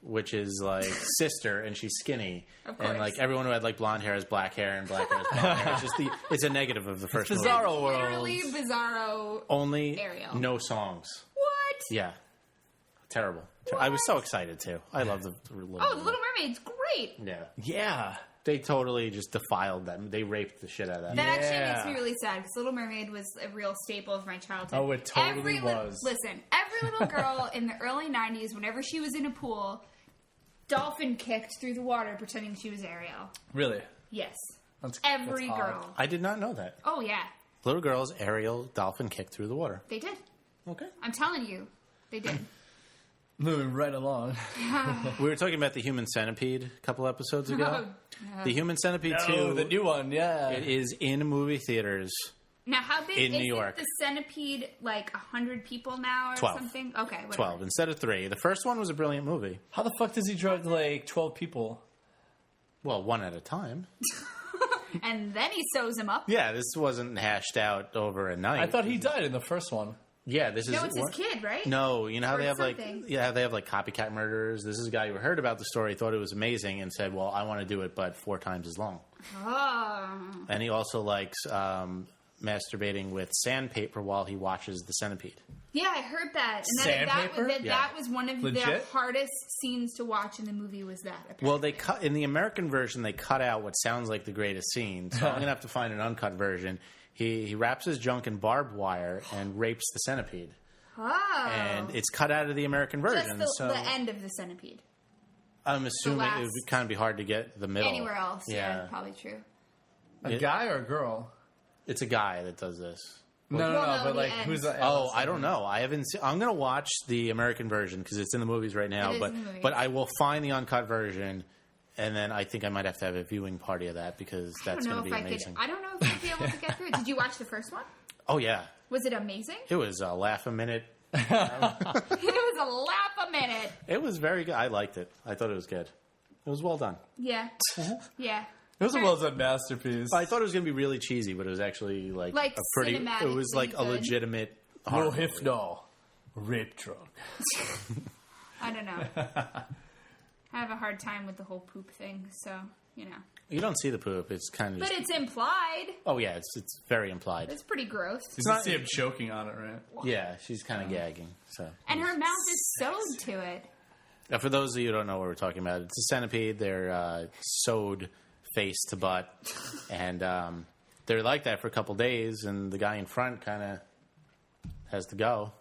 which is like sister, and she's skinny, Of and course. like everyone who had like blonde hair has black hair, and black hair has blonde hair. It's just it's a negative of the first movie. Bizarro world. Literally Bizarro. Only Ariel. no songs. What? Yeah, terrible. I was so excited too. I love the Little Oh, The Mermaid. Little Mermaid's great. Yeah, Yeah. they totally just defiled them. They raped the shit out of that. That actually Yeah. makes me really sad because Little Mermaid was a real staple of my childhood. Oh, it totally was. Listen, every little girl in the early 90s, whenever she was in a pool, dolphin kicked through the water pretending she was Ariel. Really? Yes. That's Every that's girl. odd. I did not know that. Oh, yeah. Little girls, Ariel, dolphin kicked through the water. They did. Okay. I'm telling you. They did. Moving right along. We were talking about the Human Centipede a couple episodes ago. Oh, The Human Centipede 2 Oh, the new one, yeah. it is in movie theaters Now, how big in is New York. the Centipede? Like 100 people now or 12. something? Okay, whatever. 12 instead of 3. The first one was a brilliant movie. How the fuck does he drug like 12 people? Well, one at a time. And then he sews him up. Yeah, this wasn't hashed out over a night. I thought he died in the first one. Yeah, this is... No, it's his kid, right? No, you know how Or they have something. they have like copycat murders. This is a guy who heard about the story, thought it was amazing, and said, "Well, I want to do it, but 4 times as long." Oh. And he also likes masturbating with sandpaper while he watches the Centipede. Yeah, I heard that. And Sandpaper? that was one of the Legit? hardest scenes to watch in the movie was that. Apparently. Well, they cut in the American version. They cut out what sounds like the greatest scene. So I'm gonna have to find an uncut version. He wraps his junk in barbed wire and rapes the centipede. Oh. And it's cut out of the American version. Just so the end of the Centipede. I'm assuming it would kind of be hard to get the middle. Anywhere else, yeah, probably true. A guy or a girl? It's a guy that does this. No, but like, who's the... Oh, I don't know. I haven't seen... I'm going to watch the American version because it's in the movies right now. But I will find the uncut version, and then I think I might have to have a viewing party of that because that's going to be amazing. I don't know if I'd be able to get through it. Did you watch the first one? Oh, yeah. Was it amazing? It was a laugh a minute. It was a laugh a minute. It was very good. I liked it. I thought it was good. It was well done. Yeah. Yeah. It was a well done masterpiece. I thought it was going to be really cheesy, but it was actually like a pretty... It was like a legitimate... No hypno. Rape drug. I don't know. I have a hard time with the whole poop thing, so, you know. You don't see the poop. It's kind of But it's implied. Oh, yeah. It's very implied. It's pretty gross. You can see him choking on it, right? Yeah, she's kind of gagging. So. And her mouth is sewed to it. For those of you who don't know what we're talking about, it's a centipede. They're sewed face to butt. And they're like that for a couple days, and the guy in front kind of has to go.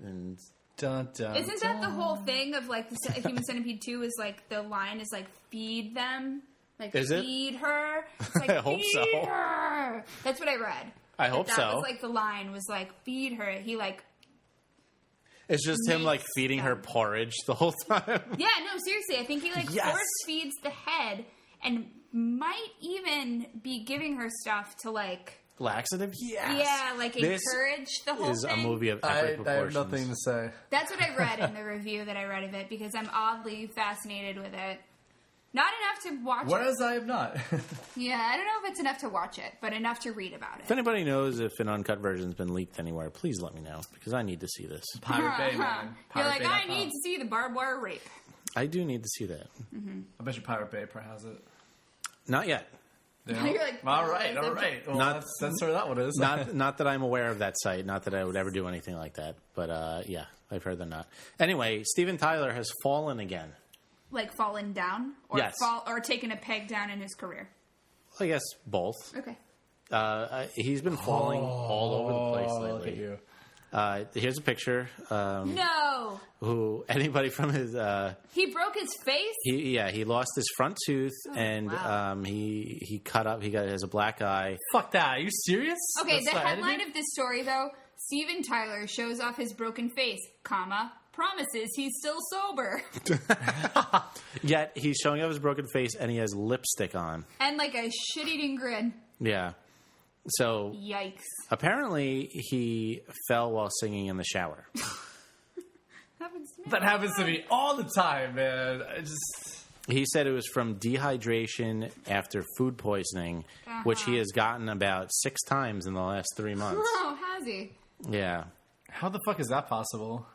And dun, dun, Isn't that the whole thing of, like, the Human Centipede 2 is, like, the line is, like, feed them? Like, is feed it? her? It's like, I hope feed so. her! That's what I read. I hope so. That was, like, the line was, like, feed her. He, like... It's just him, like, feeding her porridge the whole time. Yeah, no, seriously. I think he, like, force feeds the head and might even be giving her stuff to, like... Laxative? Yes. Yeah, like, encourage the whole is thing. a movie of epic proportions. I have nothing to say. That's what I read in the review that I read of it, because I'm oddly fascinated with it. Not enough to watch it. Whereas I have not. Yeah, I don't know if it's enough to watch it, but enough to read about it. If anybody knows if an uncut version's been leaked anywhere, please let me know, because I need to see this. Pirate Bay, man. You're like, I need to see the barbed wire rape. I do need to see that. Mm-hmm. I bet you Pirate Bay has it. Not yet. Yeah. You're like, all right. Well, that's where that one is. not that I'm aware of that site. Not that I would ever do anything like that. But yeah, I've heard they're not. Anyway, Steven Tyler has fallen again. Like fallen down? Or Yes. Or taken a peg down in his career? I guess both. Okay. He's been falling all over the place lately. Look at you. Here's a picture. No! Who anybody from his? He broke his face? He lost his front tooth and he cut up. He has a black eye. Fuck that! Are you serious? Okay, the headline of this story though: Steven Tyler shows off his broken face, comma, promises he's still sober. Yet he's showing off his broken face and he has lipstick on and like a shit-eating grin. Yeah. So yikes! Apparently, he fell while singing in the shower. That happens to me all the time, man. He said it was from dehydration after food poisoning, which he has gotten about 6 times in the last 3 months. Oh, has he? Yeah. How the fuck is that possible?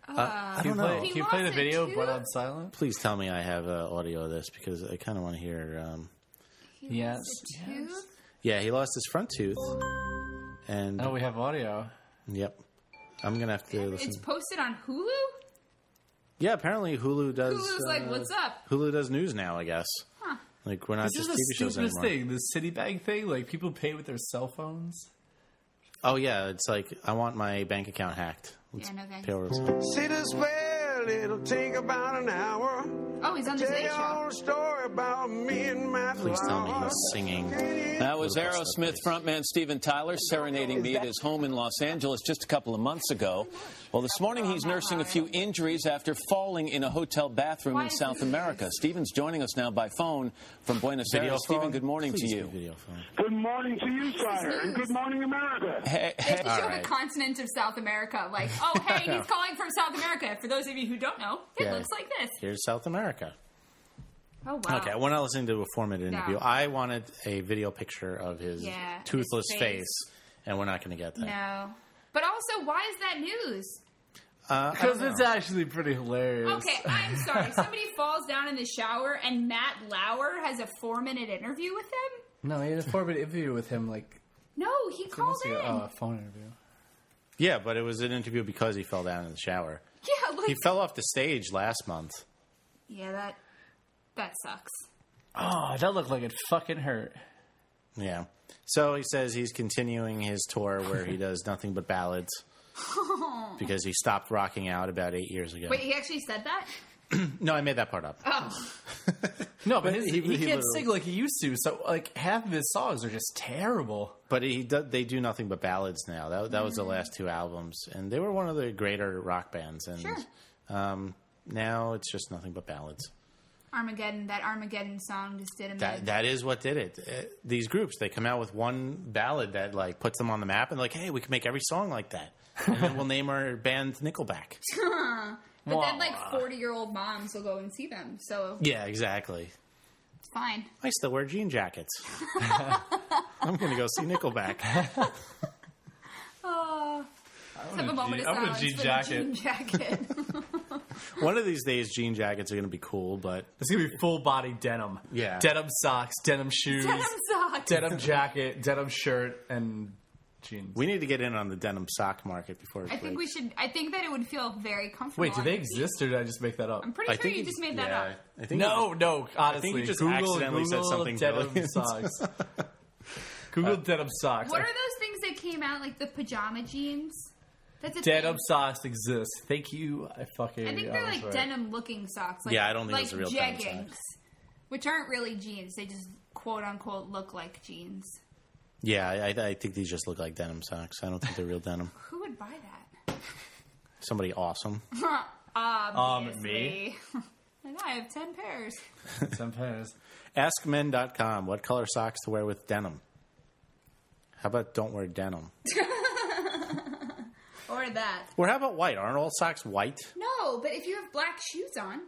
I don't know. Can you play the video but on silent? Please tell me I have audio of this because I kind of want to hear. Yes. Yeah, he lost his front tooth. And we have audio. Yep. I'm going to have to listen. It's posted on Hulu? Yeah, apparently Hulu does... Hulu's like, what's up? Hulu does news now, I guess. Huh. Like, we're not this just is TV shows anymore. Thing, the Citibank thing, like, people pay with their cell phones. Oh, yeah, it's like, I want my bank account hacked. Say this well, it'll take about an hour. Oh, he's on the Today Show. Story about me and my Please tell me he's singing. That was Aerosmith frontman Steven Tyler serenading me at his home in Los Angeles just a couple of months ago. Well, this morning he's nursing a few injuries after falling in a hotel bathroom in South America. Steven's joining us now by phone from Buenos Aires. Steven, good morning to you. Good morning to you, sire, and good morning, America. They have to show the continent of South America. Like, oh, hey, he's calling from South America. For those of you who don't know, it looks like this. Here's South America. Oh, wow. Okay, we're not listening to a 4-minute interview. I wanted a video picture of his toothless his face, and we're not going to get that. No. But also, why is that news? Because it's actually pretty hilarious. Okay, I'm sorry. Somebody falls down in the shower, and Matt Lauer has a 4-minute interview with him? No, he had a 4-minute interview with him, like... No, he called in. A phone interview. Yeah, but it was an interview because he fell down in the shower. Yeah, like... He fell off the stage last month. Yeah, that sucks. Oh, that looked like it fucking hurt. Yeah. So he says he's continuing his tour where he does nothing but ballads. Because he stopped rocking out about 8 years ago. Wait, he actually said that? No, I made that part up. Oh. No, but he can't sing like he used to, so like half of his songs are just terrible. But they do nothing but ballads now. That was the last 2 albums, and they were one of the greater rock bands. And now it's just nothing but ballads. That Armageddon song just did amazing. That is what did it. These groups, they come out with one ballad that like puts them on the map, and like, hey, we can make every song like that, and then we'll name our band Nickelback. But then, like, 40-year-old moms will go and see them, so... Yeah, exactly. It's fine. I still wear jean jackets. I'm going to go see Nickelback. Let's have a moment of silence for the jean jacket. One of these days, jean jackets are going to be cool, but... It's going to be full-body denim. Yeah. Denim socks, denim shoes. Denim socks. Denim jacket, denim shirt, and... jeans. We need to get in on the denim sock market before. I think we should. I think that it would feel very comfortable. Wait, do they exist or did I just make that up? I'm pretty sure you just made that up. I think no. Honestly, I think you just accidentally said something denim brilliant. socks. Google denim socks. What are those things that came out like the pajama jeans? That's a denim thing. socks exist. Thank you. I think they're like denim-looking socks. Like, yeah, I don't think like those are real jeggings, denim socks, which aren't really jeans. They just quote unquote look like jeans. Yeah, I think these just look like denim socks. I don't think they're real denim. Who would buy that? Somebody awesome. Obviously. Me? Like, I have 10 pairs. 10 pairs. AskMen.com. What color socks to wear with denim? How about don't wear denim? Or that. Or how about white? Aren't all socks white? No, but if you have black shoes on.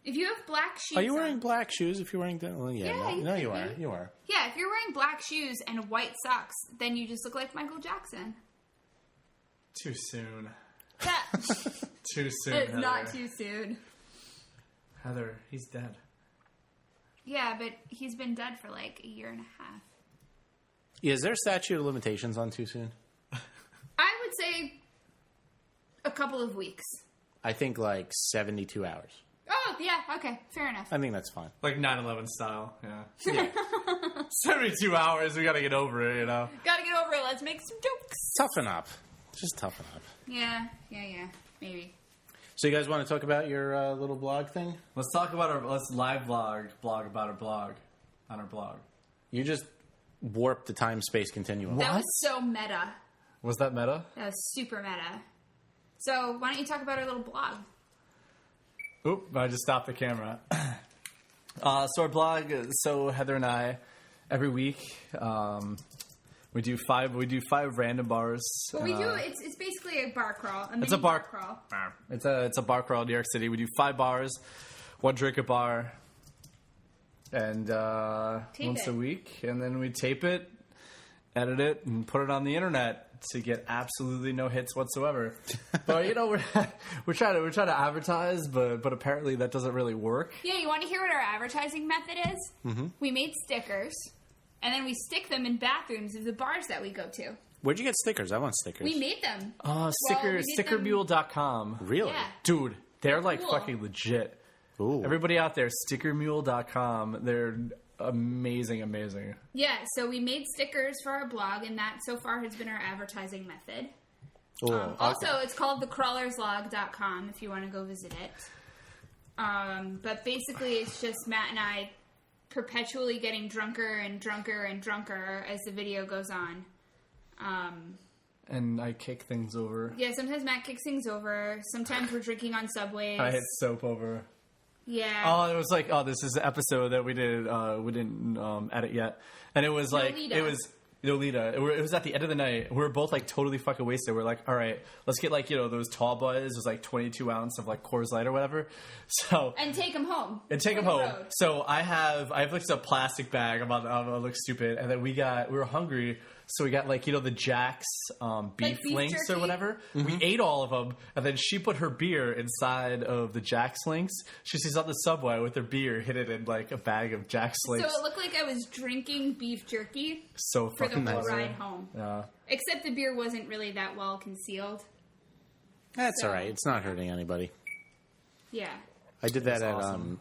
If you have black shoes on. Are you wearing black shoes if you're wearing denim? Well, no, you are. You are. Yeah, if you're wearing black shoes and white socks, then you just look like Michael Jackson. Too soon. Too soon, It's Heather. not too soon. Heather, he's dead. Yeah, but he's been dead for like a year and a half. Yeah, is there statute of limitations on too soon? I would say a couple of weeks. I think like 72 hours. Oh, yeah, okay, fair enough. I think that's fine. Like 9/11 style, yeah. 72 hours, we gotta get over it, you know? Gotta get over it, let's make some jokes. Toughen up. Just toughen up. Yeah, maybe. So you guys want to talk about your little blog thing? Let's talk about let's live blog about our blog, on our blog. You just warped the time-space continuum. That was so meta. Was that meta? That was super meta. So why don't you talk about our little blog? Oop, I just stopped the camera. So our blog, so Heather and I, every week, we do five random bars. What we do, it's basically a bar crawl. It's a bar crawl. It's a bar crawl in New York City. We do 5 bars, 1 drink a bar, and once a week, and then we tape it, edit it, and put it on the internet to get absolutely no hits whatsoever. But you know, we're trying to advertise, but apparently that doesn't really work. Yeah, you want to hear what our advertising method is? Mm-hmm. We made stickers, and then we stick them in bathrooms of the bars that we go to. Where'd you get stickers? I want stickers. We made them. Stickermule.com. Really? Yeah. Dude, they're like cool. fucking legit. Ooh. Everybody out there, stickermule.com. They're amazing. Yeah, so we made stickers for our blog, and that so far has been our advertising method. Cool. Also, it's called thecrawlerslog.com if you want to go visit it. But basically, it's just Matt and I perpetually getting drunker and drunker and drunker as the video goes on. And I kick things over. Yeah, sometimes Matt kicks things over. Sometimes we're drinking on Subways. I hit soap over. Yeah. Oh, it was like, this is the episode that we didn't edit yet. And it was like, Lolita. it was Lolita. It was at the end of the night. We were both like totally fucking wasted. We're like, all right, let's get like, those tall boys. It was like 22 ounce of like Coors Light or whatever. So. And take them home. Road. So I have like a plastic bag. I'm gonna look stupid. And then we were hungry. So we got like, the Jack's beef links jerky? or whatever. Mm-hmm. We ate all of them. And then she put her beer inside of the Jack's links. She sees on the subway with her beer, hid it in like a bag of Jack's links. So it looked like I was drinking beef jerky so for the fucking whole nice. ride home. Yeah. Except the beer wasn't really that well concealed. That's all right. It's not hurting anybody. Yeah. I did that That's at awesome.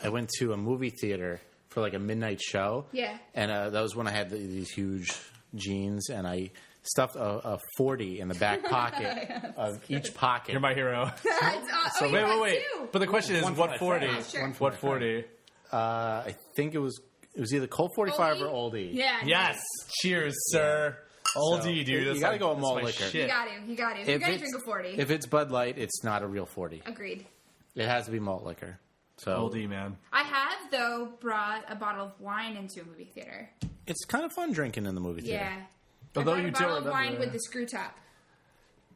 I went to a movie theater for like a midnight show. Yeah. And that was when I had these huge jeans, and I stuffed a 40 in the back pocket of each pocket. You're my hero. So wait. But the question is, what 40? Sure. What 40? I think it was either Colt 45 or Oldie. Yeah. Yes. Cheers, sir. Oldie, dude. You got to go with malt liquor. You got to. You got to drink a 40. If it's Bud Light, it's not a real 40. Agreed. It has to be malt liquor. So Oldie, man. I have, though, brought a bottle of wine into a movie theater. It's kind of fun drinking in the movie theater. Yeah. Although I brought you a don't bottle of remember wine that. with the screw top.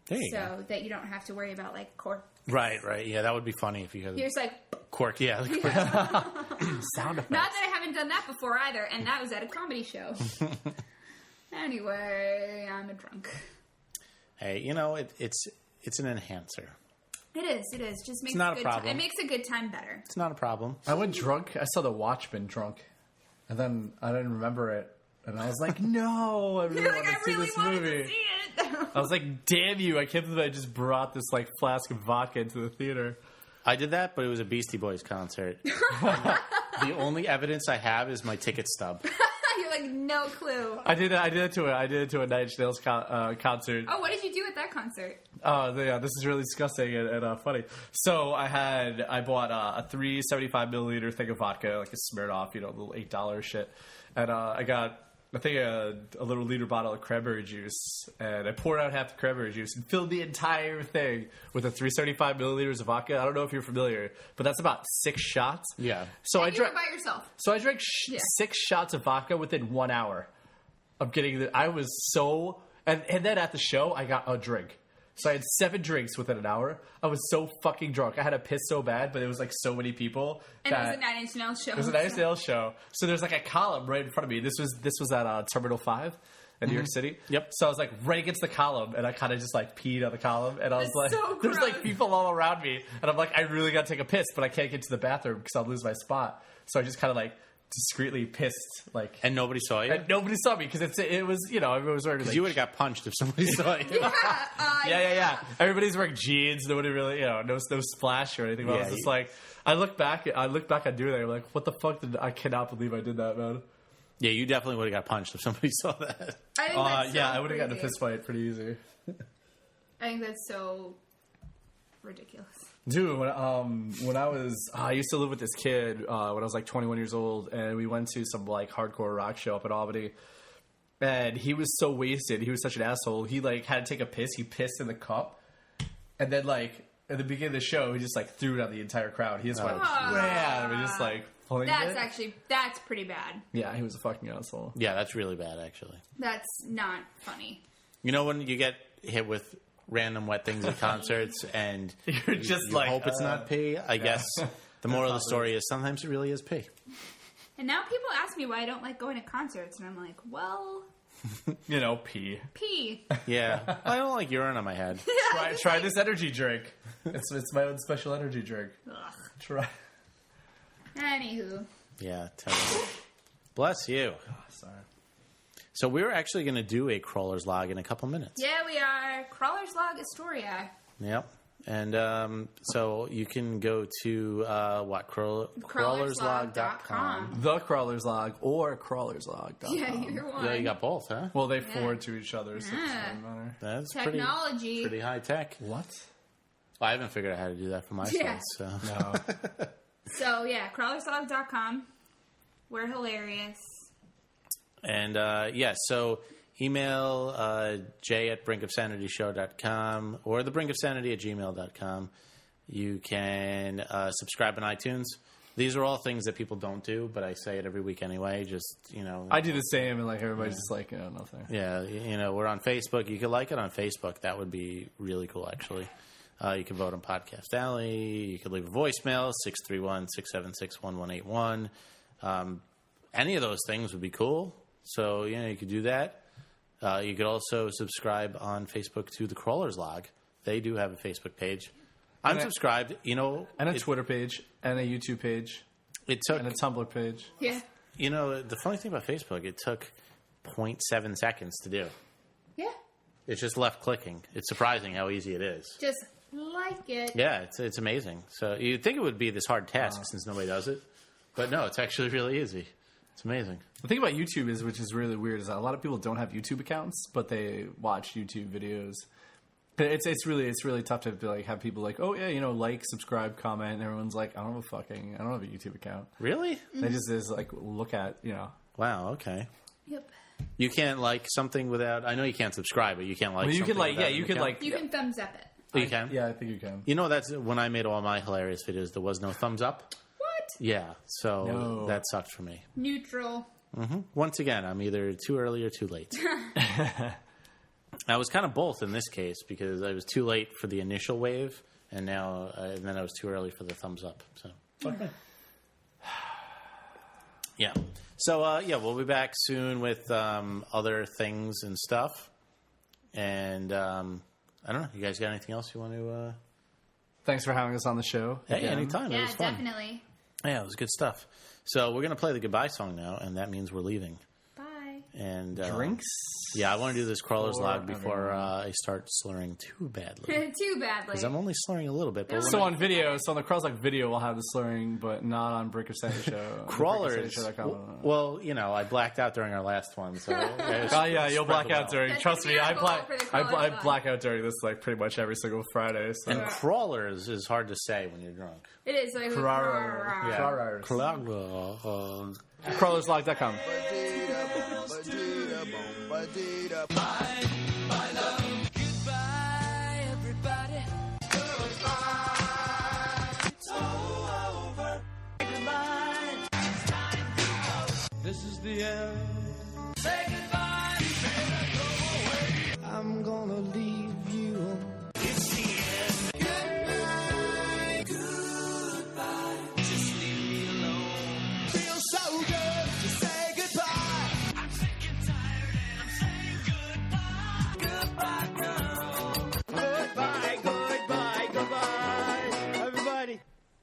There you go. So that you don't have to worry about, like, cork. Right. Yeah, that would be funny if you had You're just like... cork. Yeah. Sound effects. Not that I haven't done that before either, and that was at a comedy show. Anyway, I'm a drunk. Hey, it's an enhancer. It is. Just makes not a a good problem. It makes a good time better. It's not a problem. I went drunk. I saw The Watchmen drunk. And then I didn't remember it. And I was like, no, I really You're want like, to I see really this wanted movie. to see it. I was like, damn you. I can't believe I just brought this like flask of vodka into the theater. I did that, but it was a Beastie Boys concert. The only evidence I have is my ticket stub. You're like, no clue. I did it to a Nine Inch Nails concert. Oh, what did you do at that concert? Yeah, this is really disgusting and funny. So I bought a 375 milliliter thing of vodka, like a Smirnoff, little $8 shit, and I got a little liter bottle of cranberry juice, and I poured out half the cranberry juice and filled the entire thing with a 375 milliliters of vodka. I don't know if you're familiar, but that's about 6 shots. Yeah. So And I you drank were by yourself. So I drank 6 shots of vodka within 1 hour of getting I was so and then at the show I got a drink. So I had 7 drinks within an hour. I was so fucking drunk. I had to piss so bad, but it was like so many people. And it was a 9 Inch Nails show. It was a 9 Inch Nails show. So there's like a column right in front of me. This was at Terminal 5 in New York City. Yep. So I was like right against the column, and I kind of just like peed on the column, and I was That's like, so there's gross. like people all around me, and I'm like, I really got to take a piss, but I can't get to the bathroom because I'll lose my spot. So I just kind of like discreetly pissed, like, And nobody saw you? and nobody saw me because it was everyone was wearing Because like, you would have got punched if somebody saw you. yeah. Everybody's wearing jeans. Nobody really, no splash or anything. But I was Yeah, just like, I look back on doing that. I'm like, what the fuck I cannot believe I did that, man. Yeah, you definitely would have got punched if somebody saw that. I think that's so I would have gotten a crazy. fist fight pretty easy. I think that's so ridiculous. Dude, when I used to live with this kid when I was like 21 years old, and we went to some like hardcore rock show up in Albany, and he was so wasted. He was such an asshole. He like had to take a piss. He pissed in the cup, and then like at the beginning of the show, he just like threw it on the entire crowd. He just went, "Wham!" and just like pulling it. That's pretty bad. Yeah, he was a fucking asshole. Yeah, that's really bad, actually. That's not funny. You know when you get hit with random wet things at concerts and You're just you like, hope it's not pee? I guess the moral of the story is sometimes it really is pee. And now people ask me why I don't like going to concerts, and I'm like, well, pee. pee. Yeah. I don't like urine on my head. Try this energy drink. It's my own special energy drink. Ugh. Try. Anywho. Yeah, terrible. Bless you. Sorry. So we're actually going to do a crawler's log in a couple minutes. Yeah, we are. Crawler's Log Astoria. Yep. And so you can go to crawlerslog.com. The Crawler's Log or crawlerslog.com. Yeah, you're one. Yeah, you got both, huh? Well, they forward to each other, so it Yeah. doesn't matter. That's Technology. pretty high tech. What? I haven't figured out how to do that for my Yeah. site. So. No. So, yeah, crawlerslog.com. We're hilarious. And, so email jay@brinkofsanityshow.com or thebrinkofsanity@gmail.com. You can subscribe on iTunes. These are all things that people don't do, but I say it every week anyway. Just, I do the same, and like everybody's just like, nothing. Yeah, we're on Facebook. You could like it on Facebook. That would be really cool, actually. You can vote on Podcast Alley. You could leave a voicemail, 631-676-1181. Any of those things would be cool. So, you could do that. You could also subscribe on Facebook to the Crawlers Log. They do have a Facebook page. I'm subscribed, and a Twitter page, and a YouTube page, and a Tumblr page. Yeah. The funny thing about Facebook, it took 0.7 seconds to do. Yeah. It's just left clicking. It's surprising how easy it is. Just like it. Yeah, it's amazing. So you'd think it would be this hard task since nobody does it, but no, it's actually really easy. It's amazing. The thing about YouTube which is really weird, is that a lot of people don't have YouTube accounts, but they watch YouTube videos. It's really tough to like have people like, oh yeah, like, subscribe, comment, and everyone's like, I don't have a YouTube account. Really? They just like look at Wow. Okay. Yep. You can't like something without. I know you can't subscribe, but you can't like. Well, you something can like without an you can account? like You can thumbs up it. Oh, you can. Yeah, I think you can. That's when I made all my hilarious videos. There was no thumbs up. What? Yeah. So that sucked for me. Neutral. Mm-hmm. Once again, I'm either too early or too late. I was kind of both in this case because I was too late for the initial wave, and then I was too early for the thumbs up. So, okay. Yeah. So, we'll be back soon with other things and stuff. And I don't know. You guys got anything else you want to? Thanks for having us on the show. Hey, again. anytime. Yeah, it was fun. definitely. Yeah, it was good stuff. So we're gonna play the goodbye song now, and that means we're leaving. Bye. And drinks. Yeah, I want to do this Crawler's Log before I start slurring too badly. Too badly. Because I'm only slurring a little bit. But So on video, on the Crawler's Log video, we'll have the slurring, but not on Brink of Sanity Show. Crawlers. Well, I blacked out during our last one. So you'll black out during. That's Trust me, I I black out during this like pretty much every single Friday. So. And Crawlers is hard to say when you're drunk. It is like Crawlers. Crawlerslog.com. Bye, my love. Goodbye, everybody. Goodbye. It's all over. Goodbye. It's time to go. This is the end. Say goodbye.